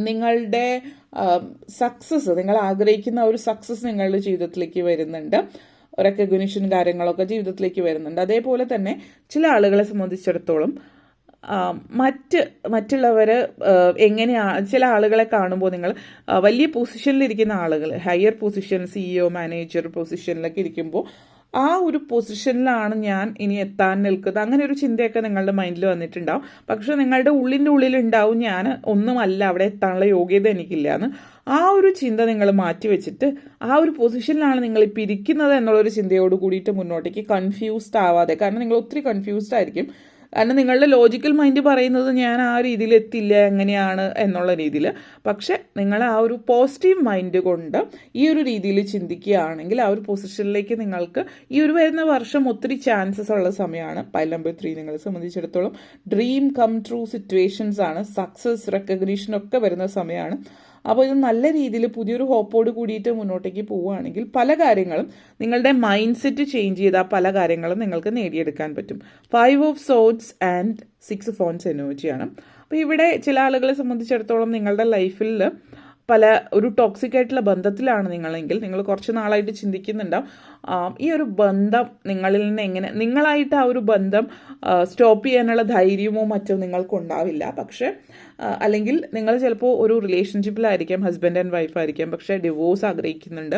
നിങ്ങളുടെ സക്സസ്, നിങ്ങൾ ആഗ്രഹിക്കുന്ന ഒരു സക്സസ് നിങ്ങളുടെ ജീവിതത്തിലേക്ക് വരുന്നുണ്ട്. റെക്കഗ്നിഷൻ കാര്യങ്ങളൊക്കെ ജീവിതത്തിലേക്ക് വരുന്നുണ്ട്. അതേപോലെ തന്നെ ചില ആളുകളെ സംബന്ധിച്ചിടത്തോളം മറ്റുള്ളവർ എങ്ങനെയാണ്, ചില ആളുകളെ കാണുമ്പോൾ നിങ്ങൾ വലിയ പൊസിഷനിലിരിക്കുന്ന ആളുകൾ, ഹയർ പൊസിഷൻ, CEO, മാനേജർ പൊസിഷനിലൊക്കെ ഇരിക്കുമ്പോൾ ആ ഒരു പൊസിഷനിലാണ് ഞാൻ ഇനി എത്താൻ നിൽക്കുന്നത്, അങ്ങനെ ഒരു ചിന്തയൊക്കെ നിങ്ങളുടെ മൈൻഡിൽ വന്നിട്ടുണ്ടാവും. പക്ഷെ നിങ്ങളുടെ ഉള്ളിലുണ്ടാവും ഞാൻ ഒന്നുമല്ല, അവിടെ എത്താനുള്ള യോഗ്യത എനിക്കില്ല എന്ന്. ആ ഒരു ചിന്ത നിങ്ങൾ മാറ്റി വെച്ചിട്ട് ആ ഒരു പൊസിഷനിലാണ് നിങ്ങൾ ഇപ്പോൾ ഇരിക്കുന്നത് എന്നുള്ളൊരു ചിന്തയോട് കൂടിയിട്ട് മുന്നോട്ടേക്ക് കൺഫ്യൂസ്ഡ് ആവാതെ, കാരണം നിങ്ങൾ ഒത്തിരി കൺഫ്യൂസ്ഡ് ആയിരിക്കും. കാരണം നിങ്ങളുടെ ലോജിക്കൽ മൈൻഡ് പറയുന്നത് ഞാൻ ആ രീതിയിൽ എത്തില്ല, എങ്ങനെയാണ് എന്നുള്ള രീതിയിൽ. പക്ഷെ നിങ്ങൾ ആ ഒരു പോസിറ്റീവ് മൈൻഡ് കൊണ്ട് ഈ ഒരു രീതിയിൽ ചിന്തിക്കുകയാണെങ്കിൽ ആ ഒരു പൊസിഷനിലേക്ക് നിങ്ങൾക്ക് ഈ ഒരു വരുന്ന വർഷം ഒത്തിരി ചാൻസസ് ഉള്ള സമയമാണ്. പൈൽ നമ്പർ 3 നിങ്ങളെ സംബന്ധിച്ചിടത്തോളം ഡ്രീം കം ട്രൂ സിറ്റുവേഷൻസ് ആണ്, സക്സസ്, റെക്കഗ്നീഷൻ ഒക്കെ വരുന്ന സമയമാണ്. അപ്പോൾ ഇത് നല്ല രീതിയിൽ പുതിയൊരു ഹോപ്പോട് കൂടിയിട്ട് മുന്നോട്ടേക്ക് പോവുകയാണെങ്കിൽ പല കാര്യങ്ങളും നിങ്ങളുടെ മൈൻഡ് സെറ്റ് ചേഞ്ച് ചെയ്താൽ പല കാര്യങ്ങളും നിങ്ങൾക്ക് നേടിയെടുക്കാൻ പറ്റും. 5 of swords and 6 of wands എനർജിയാണ്. അപ്പോൾ ഇവിടെ ചില ആളുകളെ സംബന്ധിച്ചിടത്തോളം നിങ്ങളുടെ ലൈഫിൽ ഒരു ടോക്സിക് ആയിട്ടുള്ള ബന്ധത്തിലാണ് നിങ്ങളെങ്കിൽ നിങ്ങൾ കുറച്ച് നാളായിട്ട് ചിന്തിക്കുന്നുണ്ടാവും ഈ ഒരു ബന്ധം നിങ്ങളിൽ നിന്ന് നിങ്ങളായിട്ട് ആ ഒരു ബന്ധം സ്റ്റോപ്പ് ചെയ്യാനുള്ള ധൈര്യമോ മറ്റോ നിങ്ങൾക്കുണ്ടാവില്ല. പക്ഷേ അല്ലെങ്കിൽ നിങ്ങൾ ചിലപ്പോൾ ഒരു റിലേഷൻഷിപ്പിലായിരിക്കാം, ഹസ്ബൻഡ് ആൻഡ് വൈഫ് ആയിരിക്കാം, പക്ഷേ ഡിവോഴ്സ് ആഗ്രഹിക്കുന്നുണ്ട്,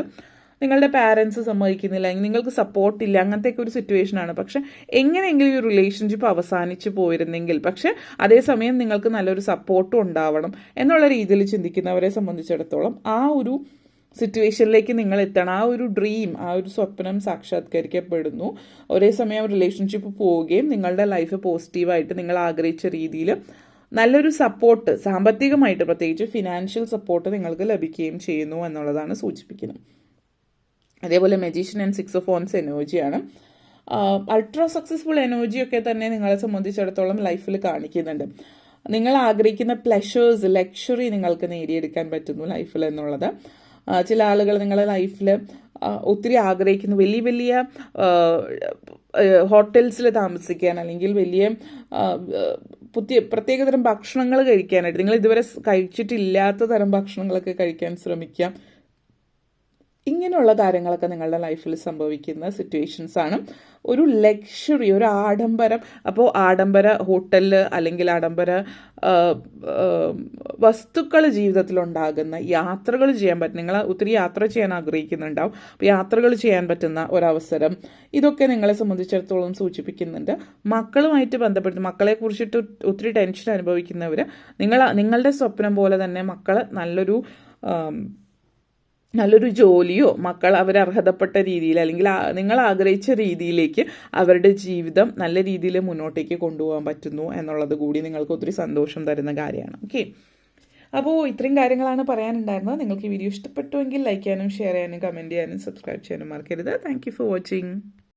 നിങ്ങളുടെ പാരൻസ് സമ്മതിക്കുന്നില്ല, നിങ്ങൾക്ക് സപ്പോർട്ടില്ല, അങ്ങനത്തെയൊക്കെ ഒരു സിറ്റുവേഷനാണ്. പക്ഷെ എങ്ങനെയെങ്കിലും ഈ റിലേഷൻഷിപ്പ് അവസാനിച്ച് പോയിരുന്നെങ്കിൽ, പക്ഷെ അതേസമയം നിങ്ങൾക്ക് നല്ലൊരു സപ്പോർട്ടും ഉണ്ടാവണം എന്നുള്ള രീതിയിൽ ചിന്തിക്കുന്നവരെ സംബന്ധിച്ചിടത്തോളം ആ ഒരു സിറ്റുവേഷനിലേക്ക് നിങ്ങൾ എത്തണം. ആ ഒരു ഡ്രീം, ആ ഒരു സ്വപ്നം സാക്ഷാത്കരിക്കപ്പെടുന്നു. ഒരേ സമയം റിലേഷൻഷിപ്പ് പോവുകയും നിങ്ങളുടെ ലൈഫ് പോസിറ്റീവായിട്ട് നിങ്ങൾ ആഗ്രഹിച്ച രീതിയിൽ നല്ലൊരു സപ്പോർട്ട്, സാമ്പത്തികമായിട്ട് പ്രത്യേകിച്ച് ഫിനാൻഷ്യൽ സപ്പോർട്ട് നിങ്ങൾക്ക് ലഭിക്കുകയും ചെയ്യുന്നു എന്നുള്ളതാണ് സൂചിപ്പിക്കുന്നത്. അതേപോലെ മജീഷ്യൻ ആൻഡ് 6 ഓഫ് വൺസ് എനർജിയാണ്. അൾട്രാ സക്സസ്ഫുൾ എനർജിയൊക്കെ തന്നെ നിങ്ങളെ സംബന്ധിച്ചിടത്തോളം ലൈഫിൽ കാണിക്കുന്നുണ്ട്. നിങ്ങൾ ആഗ്രഹിക്കുന്ന പ്ലഷേഴ്സ്, ലക്ഷറി നിങ്ങൾക്ക് നേടിയെടുക്കാൻ പറ്റുന്നു ലൈഫിൽ എന്നുള്ളത്. ചില ആളുകൾ നിങ്ങളുടെ ലൈഫിൽ ഒത്തിരി ആഗ്രഹിക്കുന്നു വലിയ വലിയ ഹോട്ടൽസിൽ താമസിക്കാൻ, അല്ലെങ്കിൽ വലിയ പ്രത്യേകതരം ഭക്ഷണങ്ങൾ കഴിക്കാനായിട്ട്, നിങ്ങൾ ഇതുവരെ കഴിച്ചിട്ടില്ലാത്ത തരം ഭക്ഷണങ്ങളൊക്കെ കഴിക്കാൻ ശ്രമിക്കാം. ഇങ്ങനെയുള്ള കാര്യങ്ങളൊക്കെ നിങ്ങളുടെ ലൈഫിൽ സംഭവിക്കുന്ന സിറ്റുവേഷൻസ് ആണ്. ഒരു ലക്ഷറി, ഒരു ആഡംബരം, അപ്പോൾ ആഡംബര ഹോട്ടലിൽ അല്ലെങ്കിൽ ആഡംബര വസ്തുക്കൾ ജീവിതത്തിലുണ്ടാകുന്ന, യാത്രകൾ ചെയ്യാൻ പറ്റും, നിങ്ങൾ ഒത്തിരി യാത്ര ചെയ്യാൻ ആഗ്രഹിക്കുന്നുണ്ടാവും, അപ്പോൾ യാത്രകൾ ചെയ്യാൻ പറ്റുന്ന ഒരവസരം, ഇതൊക്കെ നിങ്ങളെ സംബന്ധിച്ചിടത്തോളം സൂചിപ്പിക്കുന്നുണ്ട്. മക്കളുമായിട്ട് ബന്ധപ്പെട്ട് മക്കളെ കുറിച്ചിട്ട് ഒത്തിരി ടെൻഷൻ അനുഭവിക്കുന്നവർ, നിങ്ങളുടെ സ്വപ്നം പോലെ തന്നെ മക്കൾ നല്ലൊരു ജോലിയോ, മക്കൾ അവർ അർഹതപ്പെട്ട രീതിയിൽ അല്ലെങ്കിൽ നിങ്ങൾ ആഗ്രഹിച്ച രീതിയിലേക്ക് അവരുടെ ജീവിതം നല്ല രീതിയിൽ മുന്നോട്ടേക്ക് കൊണ്ടുപോകാൻ പറ്റുന്നു എന്നുള്ളത് കൂടി നിങ്ങൾക്ക് ഒത്തിരി സന്തോഷം തരുന്ന കാര്യമാണ്. ഓക്കെ, അപ്പോൾ ഇത്രയും കാര്യങ്ങളാണ് പറയാനുണ്ടായിരുന്നത്. നിങ്ങൾക്ക് ഈ വീഡിയോ ഇഷ്ടപ്പെട്ടുവെങ്കിൽ ലൈക്ക് ചെയ്യാനും ഷെയർ ചെയ്യാനും കമൻറ്റ് ചെയ്യാനും സബ്സ്ക്രൈബ് ചെയ്യാനും മറക്കരുത്. Thank you for watching.